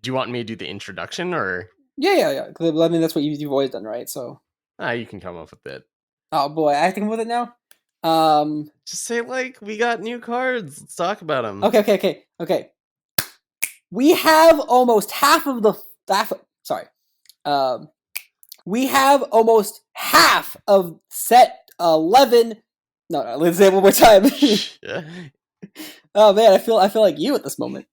Do you want me to do the introduction or? Yeah. I mean, that's what you've always done, right? So. You can come up with it. Oh boy, I can come with it now. Just say we got new cards. Let's talk about them. Okay. We have almost half of the sorry. We have almost half of set 11. No, let's say it one more time. Oh man, I feel like you at this moment.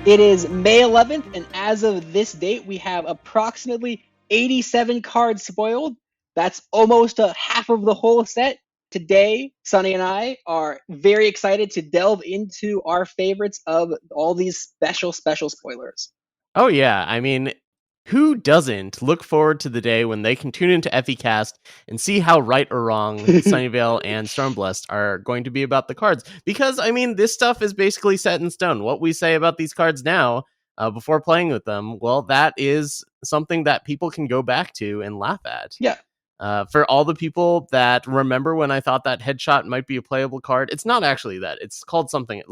It is May 11th, and as of this date, we have approximately 87 cards spoiled. That's almost a half of the whole set. Today, Sunny and I are very excited to delve into our favorites of all these special spoilers. Oh yeah, I mean, who doesn't look forward to the day when they can tune into FECast and see how right or wrong Sunyveil and Stormblessed are going to be about the cards? Because, I mean, this stuff is basically set in stone. What we say about these cards now, before playing with them, well, that is something that people can go back to and laugh at. Yeah. For all the people that remember when I thought that Headshot might be a playable card, it's not actually that. It's called something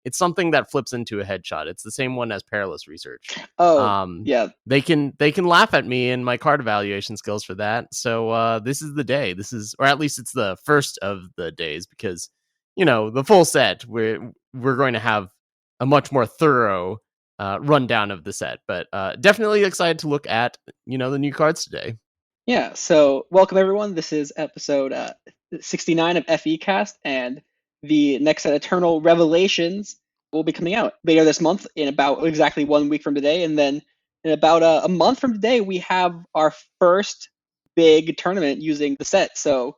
it's something that flips into a headshot. It's the same one as Perilous Research. Yeah. They can laugh at me and my card evaluation skills for that. So this is the day. Or at least it's the first of the days, because the full set we're going to have a much more thorough rundown of the set. But definitely excited to look at the new cards today. Yeah. So welcome everyone. This is episode 69 of FECast, and the next set, Eternal Revelations, will be coming out later this month in about exactly 1 week from today. And then in about a month from today, we have our first big tournament using the set. So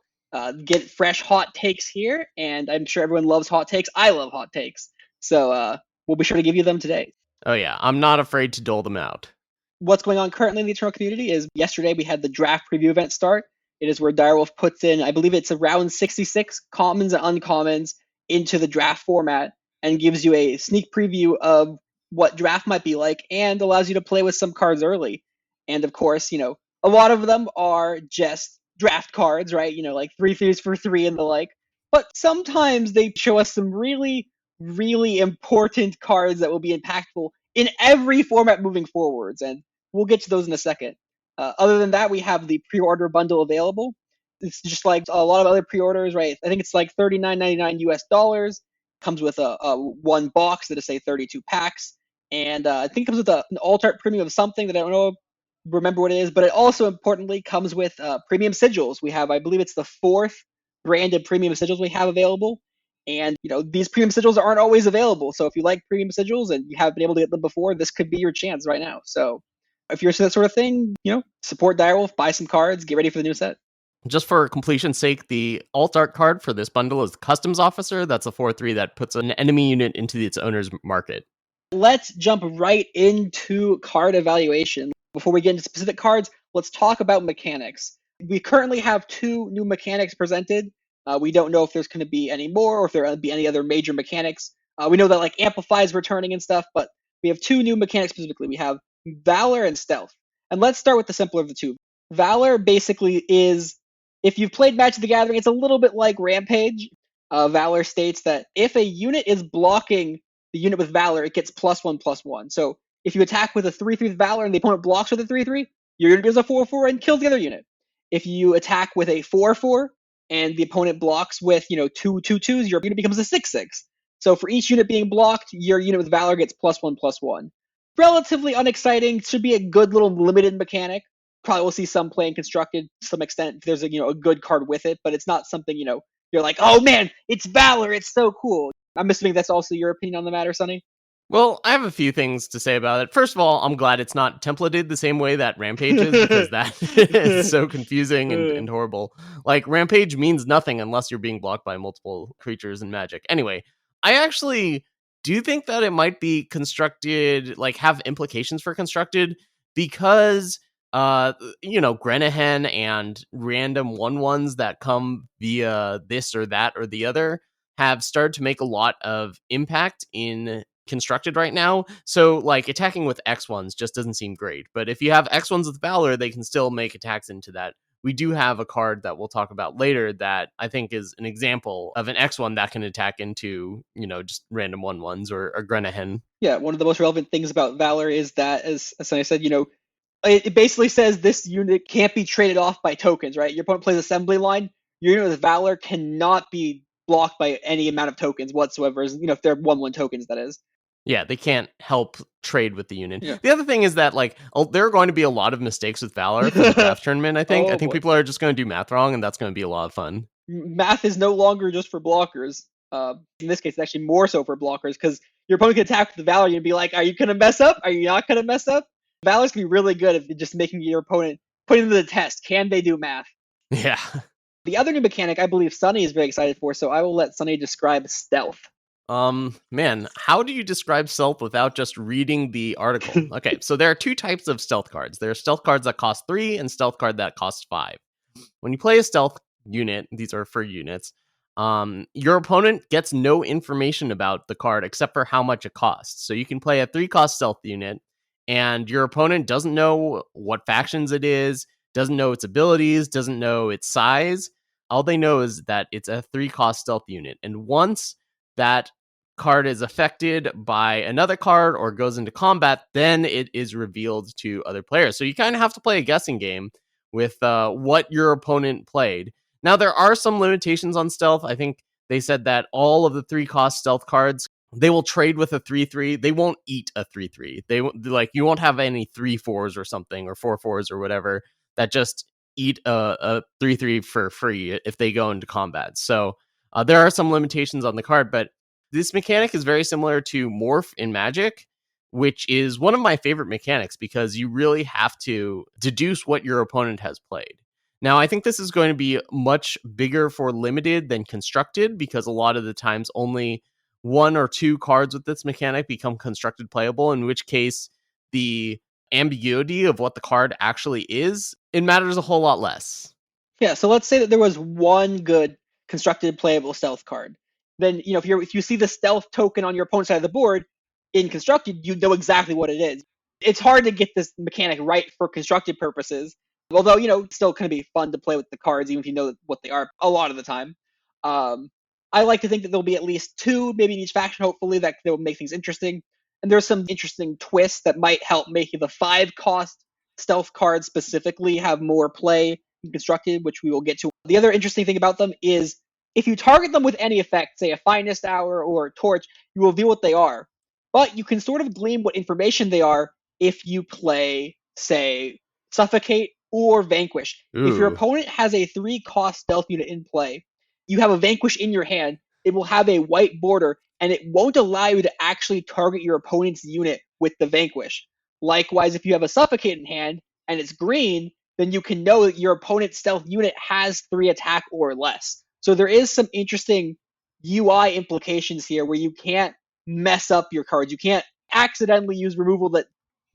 get fresh hot takes here. And I'm sure everyone loves hot takes. I love hot takes. So we'll be sure to give you them today. Oh, yeah. I'm not afraid to dole them out. What's going on currently in the Eternal community is yesterday we had the draft preview event start. It is where Direwolf puts in, I believe it's around 66 commons and uncommons into the draft format and gives you a sneak preview of what draft might be like and allows you to play with some cards early. And of course, a lot of them are just draft cards, right? Like 3/3s for 3 and the like. But sometimes they show us some really, really important cards that will be impactful in every format moving forwards. And we'll get to those in a second. Other than that, we have the pre-order bundle available. It's just like a lot of other pre-orders, right? I think it's like $39.99 US. Comes with a one box that is, say, 32 packs. And I think it comes with an alt-art premium of something that I don't remember what it is. But it also, importantly, comes with premium sigils. We have, I believe it's the 4th branded premium sigils we have available. And, these premium sigils aren't always available. So if you like premium sigils and you haven't been able to get them before, this could be your chance right now. So if you're into that sort of thing, support Direwolf, buy some cards, get ready for the new set. Just for completion's sake, the alt art card for this bundle is the Customs Officer. That's a 4/3 that puts an enemy unit into its owner's market. Let's jump right into card evaluation. Before we get into specific cards, let's talk about mechanics. We currently have 2 new mechanics presented. We don't know if there's going to be any more or if there will be any other major mechanics. We know that Amplify is returning and stuff, but we have 2 new mechanics specifically. We have Valor and Stealth. And let's start with the simpler of the two. Valor basically is, if you've played Magic the Gathering, it's a little bit like Rampage. Valor states that if a unit is blocking the unit with Valor, it gets +1/+1. So if you attack with a 3/3 with Valor and the opponent blocks with a 3/3, your unit does a 4/4 and kills the other unit. If you attack with a 4/4 and the opponent blocks with 2 2/2s, your unit becomes a 6/6. So for each unit being blocked, your unit with Valor gets +1/+1. Relatively unexciting. Should be a good little limited mechanic. Probably will see some playing constructed to some extent if there's a good card with it, but it's not something you're like, oh man, it's Valor, it's so cool. I'm assuming that's also your opinion on the matter, Sonny. Well, I have a few things to say about it. First of all, I'm glad it's not templated the same way that Rampage is, because that is so confusing and horrible. Rampage means nothing unless you're being blocked by multiple creatures in Magic. Anyway, I actually do think that it might be constructed, have implications for constructed, because Grenahan and random 1/1s that come via this or that or the other have started to make a lot of impact in constructed right now. So like attacking with X1s just doesn't seem great. But if you have X1s with Valor, they can still make attacks into that. We do have a card that we'll talk about later that I think is an example of an X1 that can attack into, just random 1/1s or Grenahen. Yeah, one of the most relevant things about Valor is that, as I said, it basically says this unit can't be traded off by tokens, right? Your opponent plays assembly line, your unit with Valor cannot be blocked by any amount of tokens whatsoever, if they're 1/1 tokens, that is. Yeah, they can't help trade with the unit. Yeah. The other thing is that there are going to be a lot of mistakes with Valor for the draft tournament, I think. Oh, I think boy. people are just going to do math wrong, and that's going to be a lot of fun. Math is no longer just for blockers. In this case, it's actually more so for blockers, because your opponent can attack with the Valor and be like, are you going to mess up? Are you not going to mess up? Valor's going to be really good at just making your opponent, putting them to the test. Can they do math? Yeah. The other new mechanic I believe Sunny is very excited for, so I will let Sunny describe stealth. Man, how do you describe stealth without just reading the article? Okay, so there are two types of stealth cards. There are stealth cards that cost 3 and stealth card that cost 5. When you play a stealth unit, these are for units, your opponent gets no information about the card except for how much it costs. So you can play a 3-cost stealth unit, and your opponent doesn't know what factions it is, doesn't know its abilities, doesn't know its size. All they know is that it's a 3-cost stealth unit. And once that card is affected by another card or goes into combat, then it is revealed to other players. So you kind of have to play a guessing game with what your opponent played. Now, there are some limitations on stealth. I think they said that all of the 3-cost stealth cards, they will trade with a 3/3. They won't eat a 3/3. You won't have any 3/4s or something, or 4/4s or whatever, that just eat a 3/3 for free if they go into combat. So there are some limitations on the card, but this mechanic is very similar to Morph in Magic, which is one of my favorite mechanics because you really have to deduce what your opponent has played. Now, I think this is going to be much bigger for limited than constructed, because a lot of the times only 1 or 2 cards with this mechanic become constructed playable, in which case the ambiguity of what the card actually is, it matters a whole lot less. Yeah, so let's say that there was one good constructed playable stealth card. Then, if you see the stealth token on your opponent's side of the board in constructed, you know exactly what it is. It's hard to get this mechanic right for constructed purposes, although, it's still going to be fun to play with the cards, even if you know what they are a lot of the time. I like to think that there'll be at least 2, maybe in each faction, hopefully, that will make things interesting. And there's some interesting twists that might help make the 5-cost stealth cards specifically have more play in constructed, which we will get to. The other interesting thing about them is if you target them with any effect, say a Finest Hour or a Torch, you will reveal what they are. But you can sort of glean what information they are if you play, say, Suffocate or Vanquish. Ooh. If your opponent has a 3-cost stealth unit in play, you have a Vanquish in your hand, it will have a white border, and it won't allow you to actually target your opponent's unit with the Vanquish. Likewise, if you have a Suffocate in hand and it's green, then you can know that your opponent's stealth unit has 3 attack or less. So there is some interesting UI implications here where you can't mess up your cards. You can't accidentally use removal that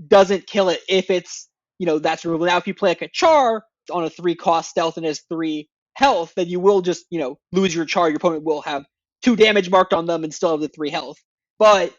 doesn't kill it if it's, that's removal. Now, if you play like a Char on a 3-cost stealth and has 3 health, then you will just, lose your Char. Your opponent will have 2 damage marked on them and still have the 3 health. But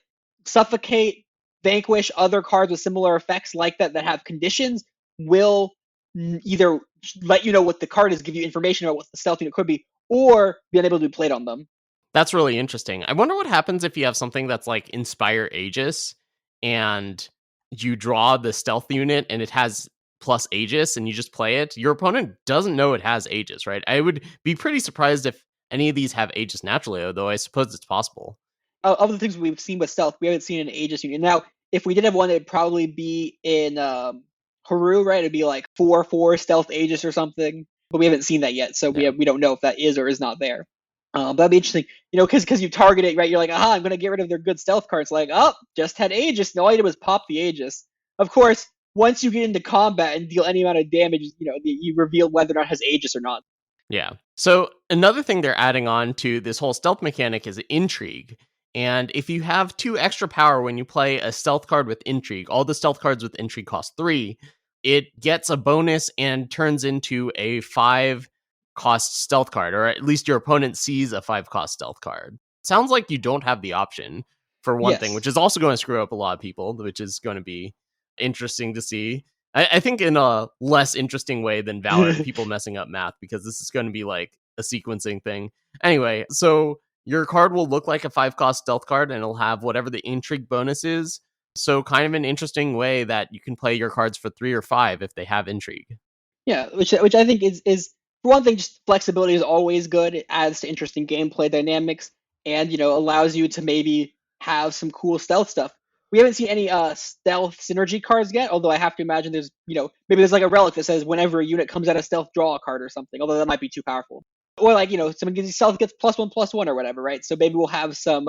Suffocate, Vanquish, other cards with similar effects like that have conditions will either let you know what the card is, give you information about what the stealth unit could be, or be unable to be played on them. That's really interesting. I wonder what happens if you have something that's like Inspire Aegis and you draw the stealth unit and it has plus Aegis and you just play it. Your opponent doesn't know it has Aegis, right? I would be pretty surprised if any of these have Aegis naturally, although I suppose it's possible. Of the things we've seen with stealth, we haven't seen an Aegis unit. Now, if we did have one, it'd probably be in Haru, right? It'd be like 4/4 stealth Aegis or something, but we haven't seen that yet, so we don't know if that is or is not there. But that'd be interesting, because you target it, right? You're like, I'm going to get rid of their good stealth cards. Like, just had Aegis. No, all I did was pop the Aegis. Of course, once you get into combat and deal any amount of damage, you reveal whether or not it has Aegis or not. Yeah. So another thing they're adding on to this whole stealth mechanic is Intrigue. And if you have 2 extra power when you play a stealth card with Intrigue, all the stealth cards with Intrigue cost 3, it gets a bonus and turns into a 5 cost stealth card, or at least your opponent sees a 5-cost stealth card. Sounds like you don't have the option for one thing, Yes. which is also going to screw up a lot of people, which is going to be interesting to see. I think in a less interesting way than Valor, people messing up math, because this is going to be like a sequencing thing. Anyway, so your card will look like a 5-cost stealth card, and it'll have whatever the intrigue bonus is. So kind of an interesting way that you can play your cards for 3 or 5 if they have intrigue. Yeah, which I think is for one thing, just flexibility is always good. It adds to interesting gameplay dynamics, and allows you to maybe have some cool stealth stuff. We haven't seen any stealth synergy cards yet, although I have to imagine there's maybe there's like a relic that says whenever a unit comes out of stealth, draw a card or something. Although that might be too powerful. Or like someone gives you stealth gets +1/+1 or whatever, right? So maybe we'll have some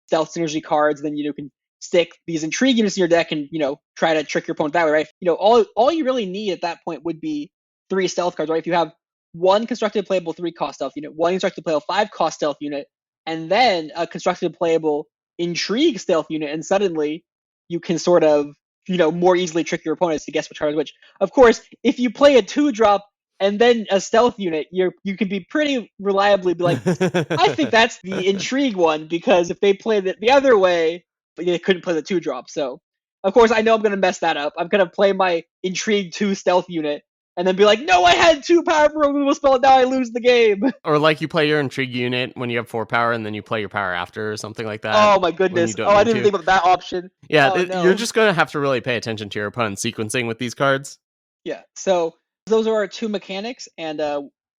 stealth synergy cards, then you can stick these intrigue units in your deck and try to trick your opponent that way, right? All you really need at that point would be 3 stealth cards, right? If you have one constructed playable 3-cost stealth unit, one constructed playable 5-cost stealth unit, and then a constructed playable intrigue stealth unit, and suddenly you can sort of more easily trick your opponents to guess which card is which. Of course, if you play a 2-drop and then a stealth unit, you can be pretty reliably be like, I think that's the intrigue one, because if they played it the other way, they couldn't play the 2-drop. So of course I know I'm gonna mess that up. I'm gonna play my intrigue 2 stealth unit and then be like, no, I had 2 power for a removal spell, now I lose the game. Or like you play your intrigue unit when you have 4 power, and then you play your power after, or something like that. Oh my goodness. Oh, I didn't think about that option. Yeah, no. You're just going to have to really pay attention to your opponent's sequencing with these cards. Yeah, so those are our 2 mechanics, and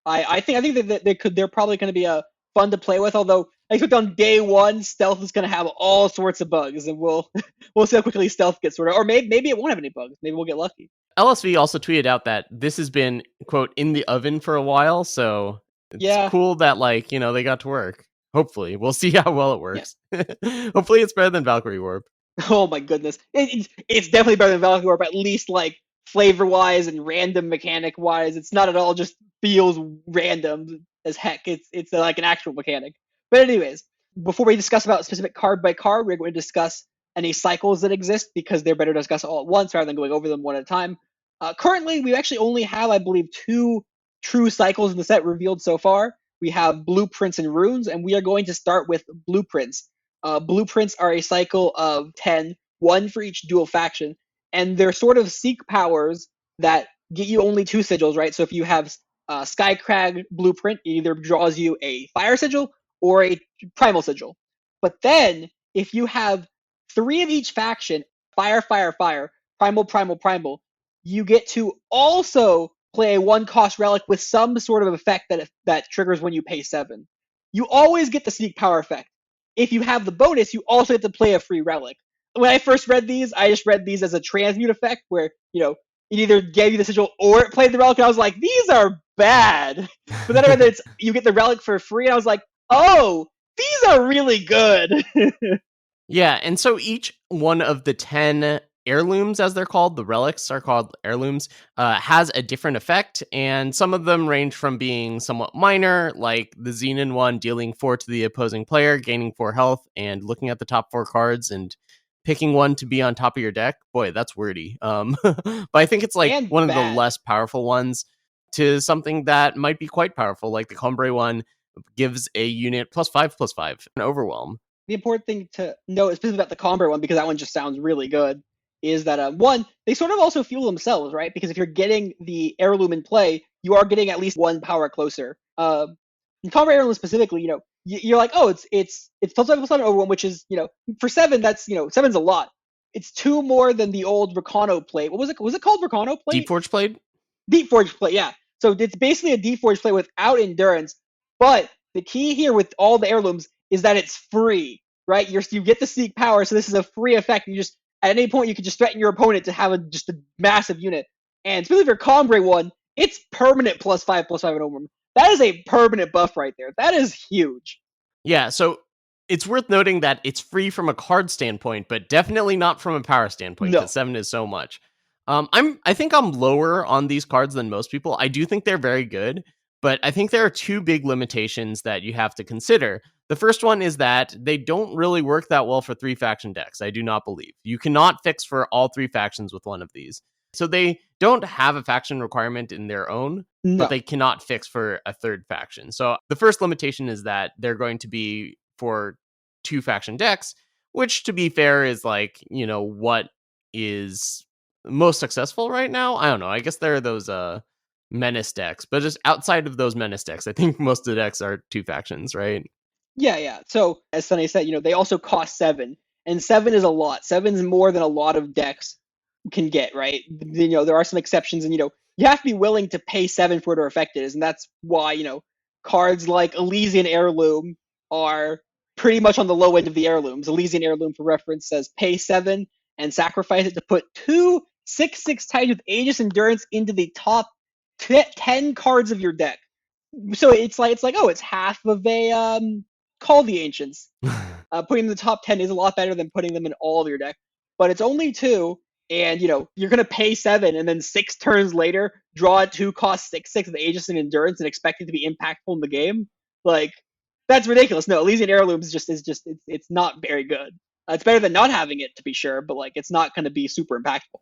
I think that they're probably going to be fun to play with. Although I expect on day 1, stealth is going to have all sorts of bugs, and we'll see how quickly stealth gets sorted. Or maybe it won't have any bugs. Maybe we'll get lucky. LSV also tweeted out that this has been, quote, in the oven for a while, so it's cool that they got to work. Hopefully, we'll see how well it works. Yeah. Hopefully, it's better than Valkyrie Warp. Oh my goodness, it's definitely better than Valkyrie Warp, at least like flavor-wise and random mechanic-wise. It's not at all just feels random as heck. It's like an actual mechanic. But anyways, before we discuss about specific card by card, we're going to discuss any cycles that exist, because they're better to discuss all at once rather than going over them one at a time. Currently, we actually only have, I believe, 2 true cycles in the set revealed so far. We have Blueprints and Runes, and we are going to start with Blueprints. Blueprints are a cycle of 10, 1 for each dual faction, and they're sort of seek powers that get you only 2 sigils, right? So if you have Skycrag Blueprint, it either draws you a Fire Sigil or a Primal Sigil. But then, if you have 3 of each faction, Fire, Fire, Fire, Primal, Primal, Primal, you get to also play a 1-cost relic with some sort of effect that triggers when you pay 7. You always get the sneak power effect. If you have the bonus, you also get to play a free relic. When I first read these, I just read these as a transmute effect, where it either gave you the sigil or it played the relic, and I was like, these are bad. But then I read that you get the relic for free, and I was like, oh, these are really good. Yeah, and so each one of the 10 heirlooms, as they're called, the relics are called heirlooms, has a different effect, and some of them range from being somewhat minor, like the Xenon one, dealing 4 to the opposing player, gaining 4 health, and looking at the top 4 cards and picking one to be on top of your deck. Boy, that's wordy. But I think it's like and one bad. of the less powerful ones, to something that might be quite powerful, like the Combre one gives a unit +5/+5, an overwhelm. The important thing to note, especially about the Comber one, because that one just sounds really good, is that one, they sort of also fuel themselves, right? Because if you're getting the heirloom in play, you are getting at least 1 power closer. In Comber heirloom specifically, you're like, oh, it's +5/+7 overwhelm, which is, for 7, that's 7's a lot. It's 2 more than the old Recano plate. What was it? Was it called Recano plate? Deep Forge plate? Deep Forge plate, yeah. So it's basically a Deep Forge plate without endurance. But the key here with all the heirlooms is that it's free, right? You get the seek power, so this is a free effect. You just, at any point, you can just threaten your opponent to have just a massive unit. And especially for Combre one, it's permanent +5/+5 and overwhelm. That is a permanent buff right there. That is huge. Yeah, so it's worth noting that it's free from a card standpoint, but definitely not from a power standpoint, because 7 is so much. I think I'm lower on these cards than most people. I do think they're very good, but I think there are 2 big limitations that you have to consider. The first one is that they don't really work that well for 3-faction decks, I do not believe. You cannot fix for all 3 factions with one of these. So they don't have a faction requirement in their own, No. but they cannot fix for a third faction. So the first limitation is that they're going to be for 2 faction decks, which, to be fair, is like, what is most successful right now. I don't know. I guess there are those menace decks, but just outside of those menace decks, I think most of the decks are 2 factions, right? Yeah. So as Sunny said, they also cost 7, and 7 is a lot. 7's more than a lot of decks can get, right? There are some exceptions, and you have to be willing to pay 7 for it or affect it, and that's why cards like Elysian Heirloom are pretty much on the low end of the heirlooms. Elysian Heirloom, for reference, says pay 7 and sacrifice it to put 2 6/6 Titans with Aegis Endurance into the top 10 cards of your deck. So it's like it's half of a Call the Ancients. Putting them in the top 10 is a lot better than putting them in all of your deck, but it's only 2, and you're gonna pay 7, and then 6 turns later draw a 2 cost 6/6 with Aegis and Endurance and expect it to be impactful in the game. Like, that's ridiculous. No, Elysian Heirlooms it's not very good. It's better than not having it, to be sure, but like, it's not gonna be super impactful.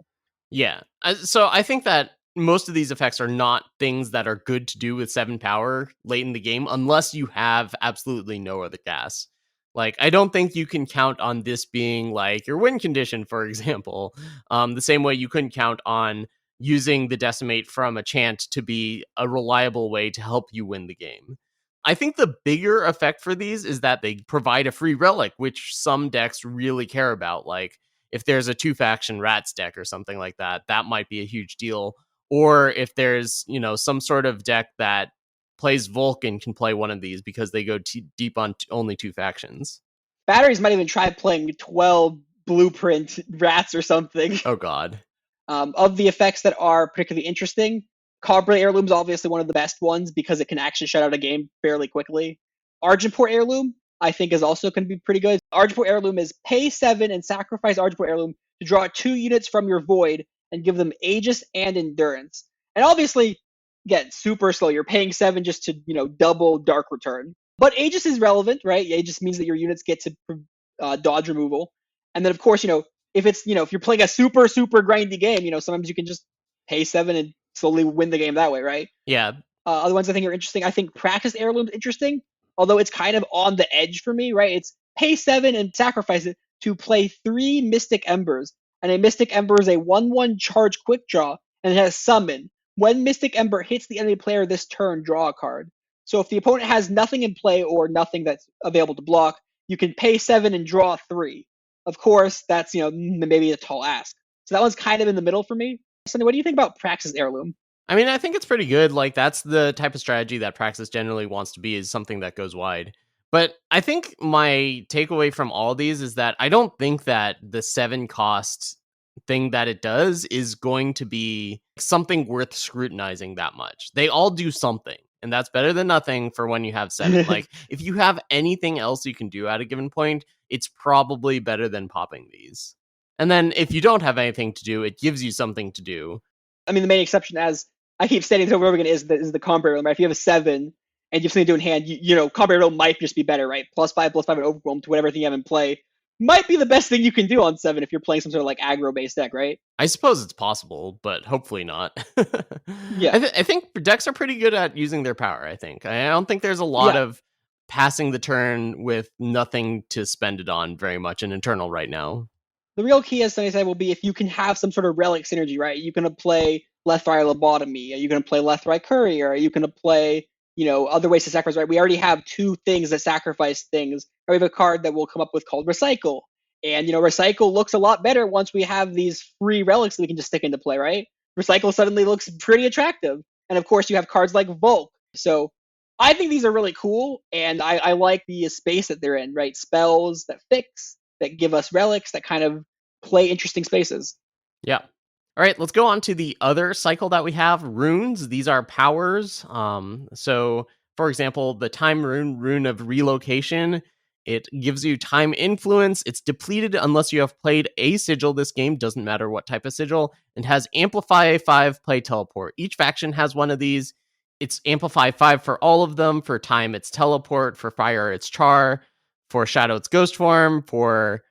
Yeah. So I think that most of these effects are not things that are good to do with 7 power late in the game unless you have absolutely no other gas. Like, I don't think you can count on this being like your win condition, for example. The same way you couldn't count on using the Decimate from a chant to be a reliable way to help you win the game. I think the bigger effect for these is that they provide a free relic, which some decks really care about. Like, if there's a 2 faction rats deck or something like that, that might be a huge deal. Or if there's, some sort of deck that plays Vulcan can play one of these because they go deep on only 2 factions. Batteries might even try playing 12 blueprint rats or something. Oh god. Of the effects that are particularly interesting, Cobra Heirloom is obviously one of the best ones because it can actually shut out a game fairly quickly. Argenport Heirloom, I think, is also going to be pretty good. Argenport Heirloom is pay 7 and sacrifice Argenport Heirloom to draw 2 units from your void and give them Aegis and Endurance. And obviously, again, super slow. You're paying 7 just to, double Dark Return. But Aegis is relevant, right? Aegis means that your units get to dodge removal. And then, of course, if you're playing a super, super grindy game, sometimes you can just pay 7 and slowly win the game that way, right? Yeah. Other ones I think are interesting. I think Practice Heirloom's interesting, although it's kind of on the edge for me, right? It's pay 7 and sacrifice it to play 3 Mystic Embers. And a Mystic Ember is a 1/1 charge quick draw, and it has Summon. When Mystic Ember hits the enemy player this turn, draw a card. So if the opponent has nothing in play or nothing that's available to block, you can pay 7 and draw 3. Of course, that's maybe a tall ask. So that one's kind of in the middle for me. Sonny, what do you think about Praxis Heirloom? I mean, I think it's pretty good. Like, that's the type of strategy that Praxis generally wants to be, is something that goes wide. But I think my takeaway from all these is that I don't think that the 7 cost thing that it does is going to be something worth scrutinizing that much. They all do something, and that's better than nothing for when you have 7. Like, if you have anything else you can do at a given point, it's probably better than popping these. And then if you don't have anything to do, it gives you something to do. I mean, the main exception, as I keep stating over and over again, is the Conspire Realm, right? If you have a 7 and you have something to do in hand, Conspire Realm might just be better, right? +5/+5 and Overwhelm to whatever thing you have in play might be the best thing you can do on 7 if you're playing some sort of like aggro-based deck, right? I suppose it's possible, but hopefully not. Yeah. I think decks are pretty good at using their power, I think. I don't think there's a lot of passing the turn with nothing to spend it on very much in Eternal right now. The real key, as Sunny said, will be if you can have some sort of relic synergy, right? You're going to play left-right lobotomy. Are you going to play left-right courier? Are you going to play, other ways to sacrifice, right? We already have 2 things that sacrifice things. Or we have a card that we'll come up with called Recycle. And, Recycle looks a lot better once we have these free relics that we can just stick into play, right? Recycle suddenly looks pretty attractive. And, of course, you have cards like Volk. So I think these are really cool, and I like the space that they're in, right? Spells that fix, that give us relics, that kind of play interesting spaces. Yeah. All right, let's go on to the other cycle that we have, runes. These are powers. So, for example, the time rune of relocation, it gives you time influence. It's depleted unless you have played a sigil this game, doesn't matter what type of sigil, and has Amplify 5, play teleport. Each faction has one of these. It's Amplify 5 for all of them. For time, it's teleport. For fire, it's char. For shadow, it's ghost form. For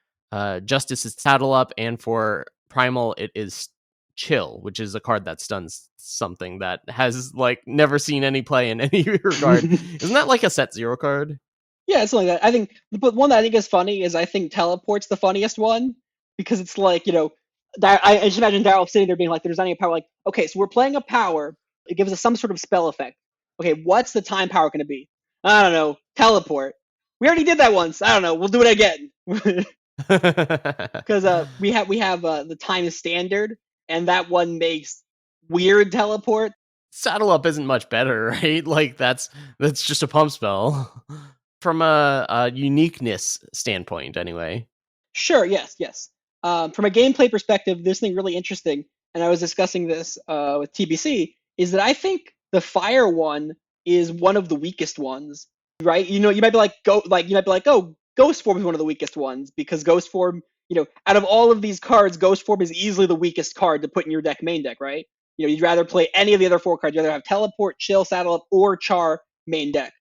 Justice, it's saddle up. And for primal, it is Chill, which is a card that stuns something that has like never seen any play in any regard. Isn't that like a set 0 card? Yeah, it's like that. I think, but one that I think is funny is I think Teleport's the funniest one because it's like, I just imagine Daryl sitting there being like, there's any power. Like, okay, so we're playing a power. It gives us some sort of spell effect. Okay, what's the time power going to be? I don't know. Teleport. We already did that once. I don't know. We'll do it again. Because we have the time standard, and that one makes weird teleport. Saddle Up isn't much better, right? Like that's just a pump spell. From a uniqueness standpoint, anyway. Sure, yes. From a gameplay perspective, there's something really interesting, and I was discussing this with TBC, is that I think the fire one is one of the weakest ones, right? You might be like, oh, Ghost Form is one of the weakest ones, because Ghost Form, out of all of these cards, Ghost Form is easily the weakest card to put in your main deck, right? You'd rather play any of the other 4 cards. You'd rather have Teleport, Chill, Saddle Up, or Char main deck.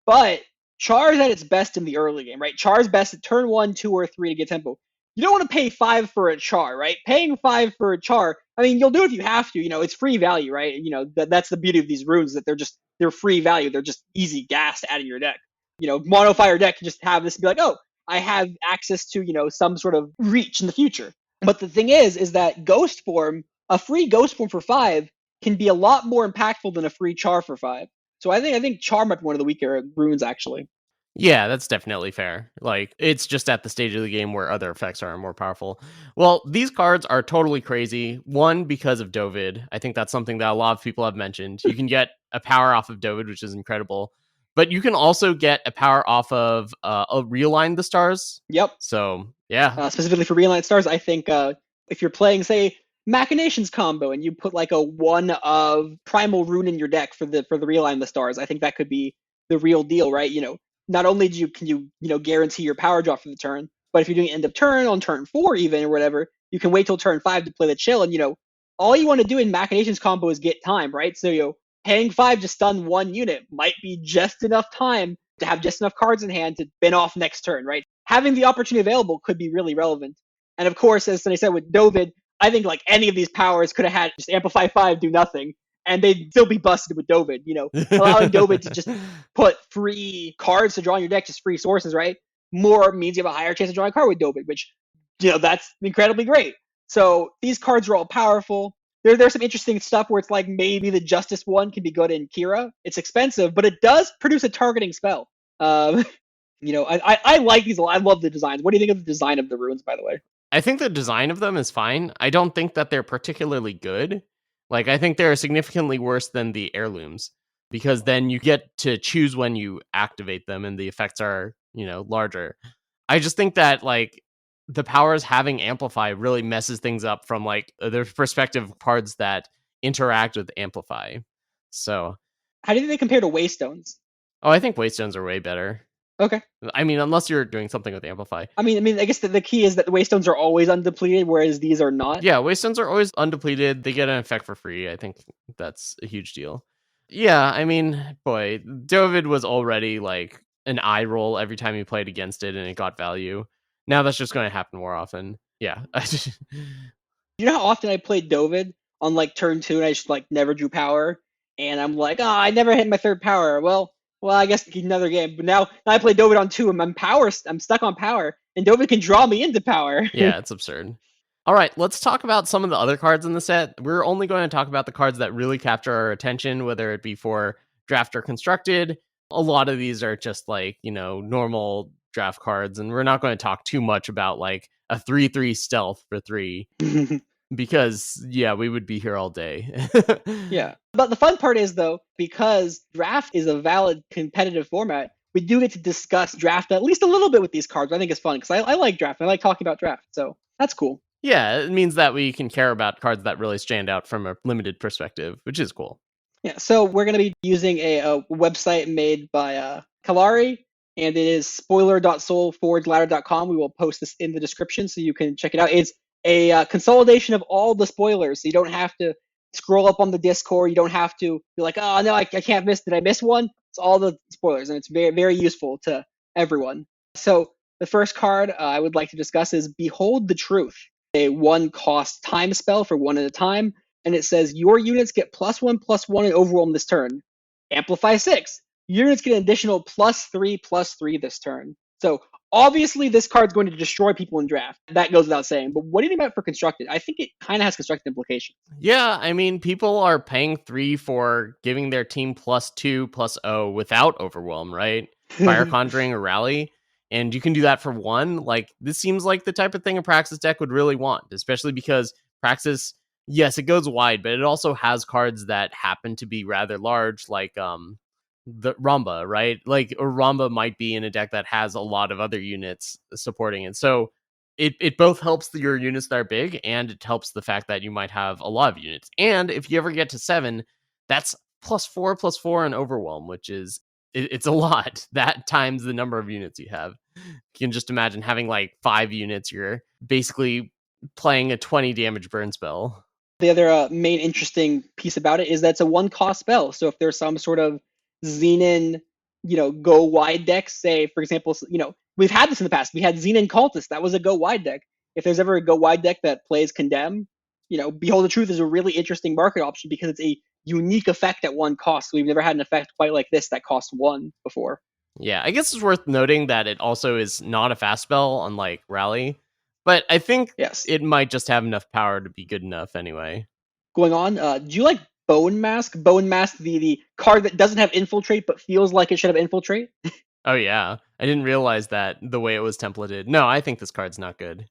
But Char is at its best in the early game, right? Char's best at turn 1, 2, or 3 to get tempo. You don't want to pay 5 for a Char, right? Paying 5 for a Char, I mean, you'll do it if you have to. It's free value, right? That's the beauty of these runes, that they're free value. They're just easy gas to add in your deck. Mono fire deck can just have this and be like, oh, I have access to, some sort of reach in the future. But the thing is that Ghost Form, a free Ghost Form for 5, can be a lot more impactful than a free Char for 5. So I think Char might be one of the weaker runes, actually. Yeah, that's definitely fair. Like, it's just at the stage of the game where other effects are more powerful. Well, these cards are totally crazy. One, because of Dovid. I think that's something that a lot of people have mentioned. You can get a power off of Dovid, which is incredible. But you can also get a power off of Realign the Stars. Yep. So, yeah. Specifically for Realign Stars, I think if you're playing, say, Machinations combo, and you put like a 1 of Primal Rune in your deck for the Realign the Stars, I think that could be the real deal, right? Not only can you guarantee your power drop for the turn, but if you're doing end of turn on turn 4 even or whatever, you can wait till turn 5 to play the Chill, and all you want to do in Machinations combo is get time, right? So paying 5 to stun 1 unit might be just enough time to have just enough cards in hand to bin off next turn, right? Having the opportunity available could be really relevant. And of course, as I said with Dovid, I think like any of these powers could have had just Amplify 5 do nothing, and they'd still be busted with Dovid. Allowing Dovid to just put free cards to draw in your deck, just free sources, right? More means you have a higher chance of drawing a card with Dovid, which, that's incredibly great. So these cards are all powerful. There's some interesting stuff where it's like maybe the Justice one can be good in Kira. It's expensive, but it does produce a targeting spell. I like these a lot. I love the designs. What do you think of the design of the runes, by the way? I think the design of them is fine. I don't think that they're particularly good. Like, I think they're significantly worse than the heirlooms, because then you get to choose when you activate them and the effects are, larger. I just think that, like, the powers having Amplify really messes things up from, like, the perspective of cards that interact with Amplify. So, how do you think they compare to Waystones? Oh, I think Waystones are way better. Okay. I mean, unless you're doing something with Amplify. I mean, I guess the key is that the Waystones are always undepleted, whereas these are not. Yeah, Waystones are always undepleted. They get an effect for free. I think that's a huge deal. Yeah, I mean, boy, Dovid was already like an eye roll every time you played against it and it got value. Now that's just going to happen more often. Yeah. You know how often I played Dovid on like turn 2 and I just like never drew power? And I'm like, I never hit my 3rd power. Well, I guess another game. But now I play Dovid on 2 and I'm stuck on power. And Dovid can draw me into power. Yeah, it's absurd. All right, let's talk about some of the other cards in the set. We're only going to talk about the cards that really capture our attention, whether it be for draft or constructed. A lot of these are just like, normal draft cards. And we're not going to talk too much about like a 3/3 stealth for 3. Because, yeah, we would be here all day. Yeah. But the fun part is, though, because draft is a valid competitive format, we do get to discuss draft at least a little bit with these cards. I think it's fun because I like draft. I like talking about draft. So that's cool. Yeah, it means that we can care about cards that really stand out from a limited perspective, which is cool. Yeah, so we're going to be using a website made by Kalari, and it is spoiler.soul/ladder.com. We will post this in the description so you can check it out. It's a consolidation of all the spoilers, so you don't have to scroll up on the Discord. You don't have to be like, oh, no, I can't miss. Did I miss one? It's all the spoilers, and it's very, very useful to everyone. So the first card I would like to discuss is Behold the Truth. a 1-cost time spell for 1 at a time, and it says your units get +1/+1 in overwhelm this turn. Amplify 6. Units get an additional +3/+3 this turn. So obviously this card's going to destroy people in draft. That goes without saying. But what do you think about it for constructed? I think it kind of has constructed implications. Yeah, I mean, people are paying 3 for giving their team +2/+0 without overwhelm, right? Fire Conjuring or Rally. And you can do that for 1. Like, this seems like the type of thing a Praxis deck would really want, especially because Praxis, yes, it goes wide, but it also has cards that happen to be rather large, like the Ramba, right? Like, or Ramba might be in a deck that has a lot of other units supporting it. So it both helps your units that are big, and it helps the fact that you might have a lot of units. And if you ever get to 7, that's +4/+4 in overwhelm, which is it's a lot. That times the number of units you have. You can just imagine having like 5 units. You're basically playing a 20 damage burn spell. The other main interesting piece about it is that it's a 1-cost spell. So if there's some sort of Xenon, go wide deck, say, for example, we've had this in the past. We had Xenon Cultist. That was a go wide deck. If there's ever a go wide deck that plays Condemn, Behold the Truth is a really interesting market option because it's a unique effect at 1 cost. We've never had an effect quite like this that costs 1 before. Yeah, I guess it's worth noting that it also is not a fast spell, unlike Rally. But I think it might just have enough power to be good enough anyway. Going on, do you like Bone Mask? Bone Mask, the card that doesn't have Infiltrate but feels like it should have Infiltrate? Oh yeah, I didn't realize that the way it was templated. No, I think this card's not good.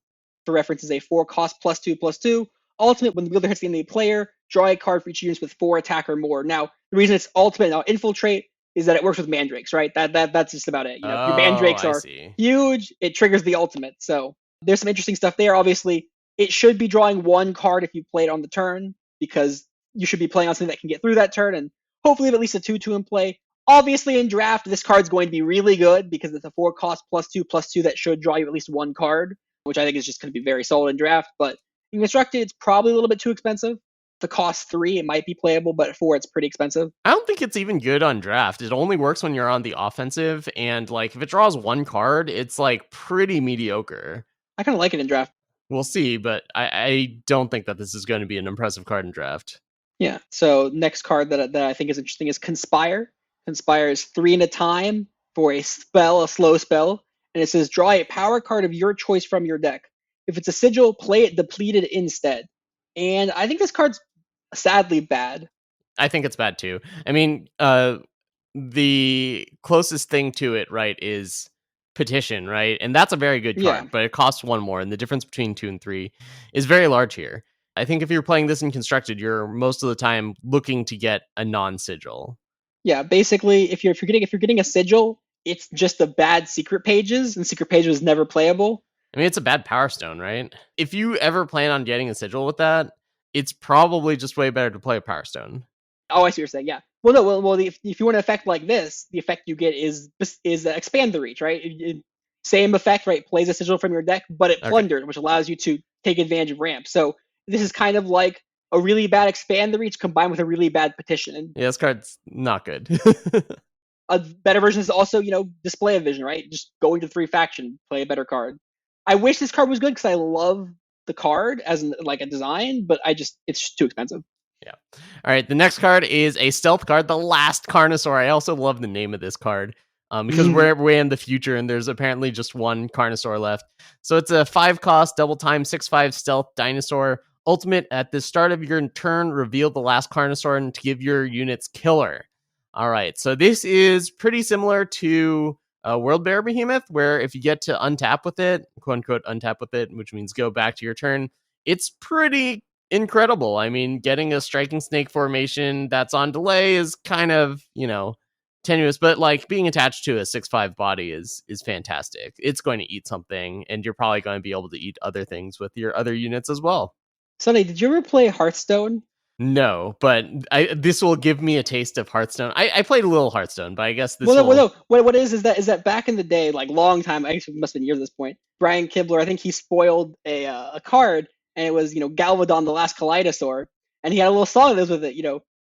For reference, is a 4-cost +2/+2. Ultimate, when the wielder hits the enemy player, draw a card for each unit with 4 attack or more. Now, the reason it's ultimate, now Infiltrate, is that it works with mandrakes, right? That's just about it. If your mandrakes are huge, it triggers the ultimate. So there's some interesting stuff there. Obviously, it should be drawing 1 card if you play it on the turn, because you should be playing on something that can get through that turn, and hopefully have at least a 2/2 in play. Obviously, in draft, this card's going to be really good because it's a 4-cost +2/+2 that should draw you at least 1 card, which I think is just going to be very solid in draft. But in constructed, it's probably a little bit too expensive. If it costs 3, it might be playable, but at 4, it's pretty expensive. I don't think it's even good on draft. It only works when you're on the offensive, and like if it draws 1 card, it's like pretty mediocre. I kind of like it in draft. We'll see, but I don't think that this is going to be an impressive card in draft. Yeah, so next card that I think is interesting is Conspire. Conspire is 3 at a time for a slow spell, and it says draw a power card of your choice from your deck. If it's a sigil, play it depleted instead. And I think this card's sadly bad. I think it's bad too. I mean, the closest thing to it, right, is Petition, right? And that's a very good card, but it costs 1 more, and the difference between 2 and 3 is very large here. I think if you're playing this in constructed, you're most of the time looking to get a non-sigil. Yeah, basically, if you're getting a sigil, it's just the bad secret pages, and secret pages is never playable. I mean, it's a bad Power Stone, right? If you ever plan on getting a sigil with that, it's probably just way better to play a Power Stone. Oh, I see what you're saying. Yeah. Well, if you want an effect like this, the effect you get is expand the reach, right? Same effect, right? Plays a sigil from your deck, but it plundered, which allows you to take advantage of ramp. So this is kind of like a really bad expand the reach combined with a really bad petition. And yeah, this card's not good. A better version is also, Display of Vision, right? Just go into 3 faction, play a better card. I wish this card was good because I love the card as like a design, but it's just too expensive. Yeah. All right. The next card is a stealth card, the last Carnosaur. I also love the name of this card because we're way in the future and there's apparently just 1 Carnosaur left. So it's a 5-cost, double time, 6/5 stealth dinosaur. Ultimate, at the start of your turn, reveal the last Carnosaur and to give your units killer. All right. So this is pretty similar to World Bear Behemoth, where if you get to untap with it, quote unquote untap with it, which means go back to your turn, it's pretty incredible. I mean, getting a striking snake formation that's on delay is kind of, tenuous, but like being attached to a 6/5 body is fantastic. It's going to eat something, and you're probably going to be able to eat other things with your other units as well. Sonny, did you ever play Hearthstone? No, but this will give me a taste of Hearthstone. I played a little Hearthstone, but I guess this no. What is that back in the day, like long time, I guess it must have been years at this point, Brian Kibler, I think he spoiled a card, and it was, Galvadon, the last Kaleidosaur, and he had a little song that was with it,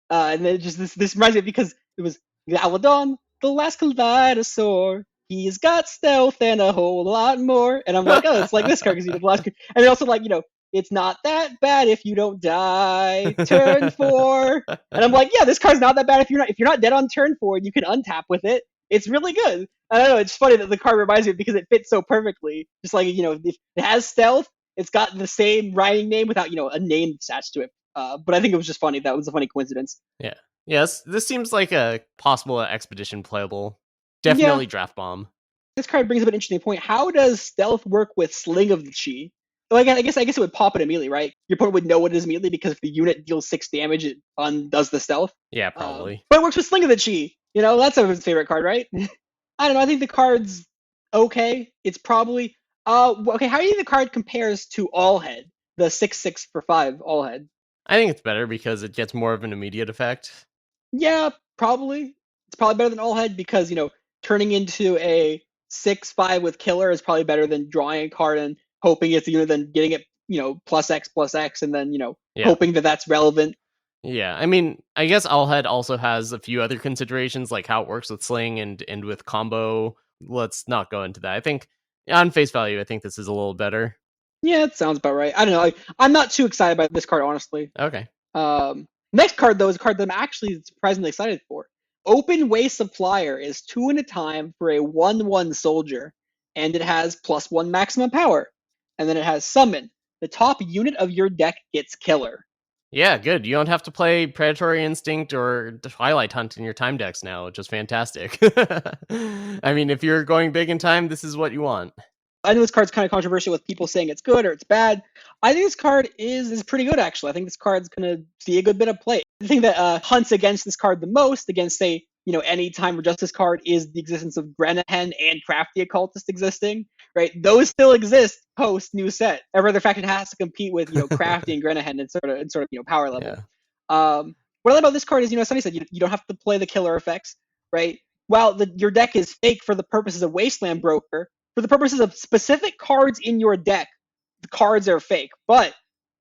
and then just this reminds me because it was Galvadon, the last Kaleidosaur, he's got stealth and a whole lot more, and I'm like, oh, it's like this card because the last, and then also like, It's not that bad if you don't die. Turn 4. And I'm like, yeah, this card's not that bad if you're not dead on turn 4. You can untap with it. It's really good. I don't know. It's funny that the card reminds me of it because it fits so perfectly. Just like it has stealth. It's got the same writing name without a name attached to it. But I think it was just funny. That was a funny coincidence. Yeah. Yes, this seems like a possible expedition playable. Yeah. Definitely draft bomb. This card brings up an interesting point. How does stealth work with Sling of the Chi? Well, again, I guess it would pop it immediately, right? Your opponent would know what it is immediately because if the unit deals 6 damage, it undoes the stealth. Yeah, probably. But it works with Sling of the Chi. That's everyone's favorite card, right? I don't know. I think the card's okay. It's probably okay. How do you think the card compares to All Head, the 6/6 for 5 All Head? I think it's better because it gets more of an immediate effect. Yeah, probably. It's probably better than All Head because turning into a 6/5 with Killer is probably better than drawing a card and hoping it's then getting it +X and then hoping that that's relevant. Yeah, I mean, I guess Allhead also has a few other considerations, like how it works with Sling and with combo. Let's not go into that. I think on face value, I think this is a little better. Yeah, it sounds about right. I don't know. I'm not too excited about this card, honestly. Okay. Next card, though, is a card that I'm actually surprisingly excited for. Open Way Supplier is 2 and a time for a 1/1 soldier, and it has +1 maximum power. And then it has Summon. The top unit of your deck gets Killer. Yeah, good. You don't have to play Predatory Instinct or Twilight Hunt in your time decks now, which is fantastic. I mean, if you're going big in time, this is what you want. I know this card's kind of controversial with people saying it's good or it's bad. I think this card is pretty good, actually. I think this card's going to see a good bit of play. The thing that hunts against this card the most, against, say, any Time or Justice card, is the existence of Grenahen and Crafty Occultist existing, right? Those still exist post new set. Every other faction has to compete with, Crafty and Grenahen in sort of power level. Yeah. What I like about this card is, as Sunny said, you don't have to play the killer effects, right? While your deck is fake for the purposes of Wasteland Broker, for the purposes of specific cards in your deck, the cards are fake. But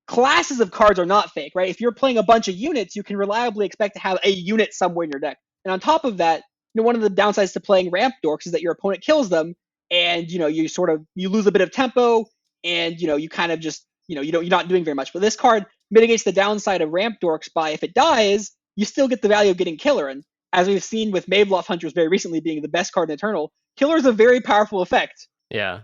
classes of cards are not fake, right? If you're playing a bunch of units, you can reliably expect to have a unit somewhere in your deck. And on top of that, one of the downsides to playing Ramp Dorks is that your opponent kills them, and you lose a bit of tempo, and you kind of just you're not doing very much. But this card mitigates the downside of Ramp Dorks by, if it dies, you still get the value of getting Killer. And as we've seen with Maveloft Hunters very recently being the best card in Eternal, Killer is a very powerful effect. Yeah.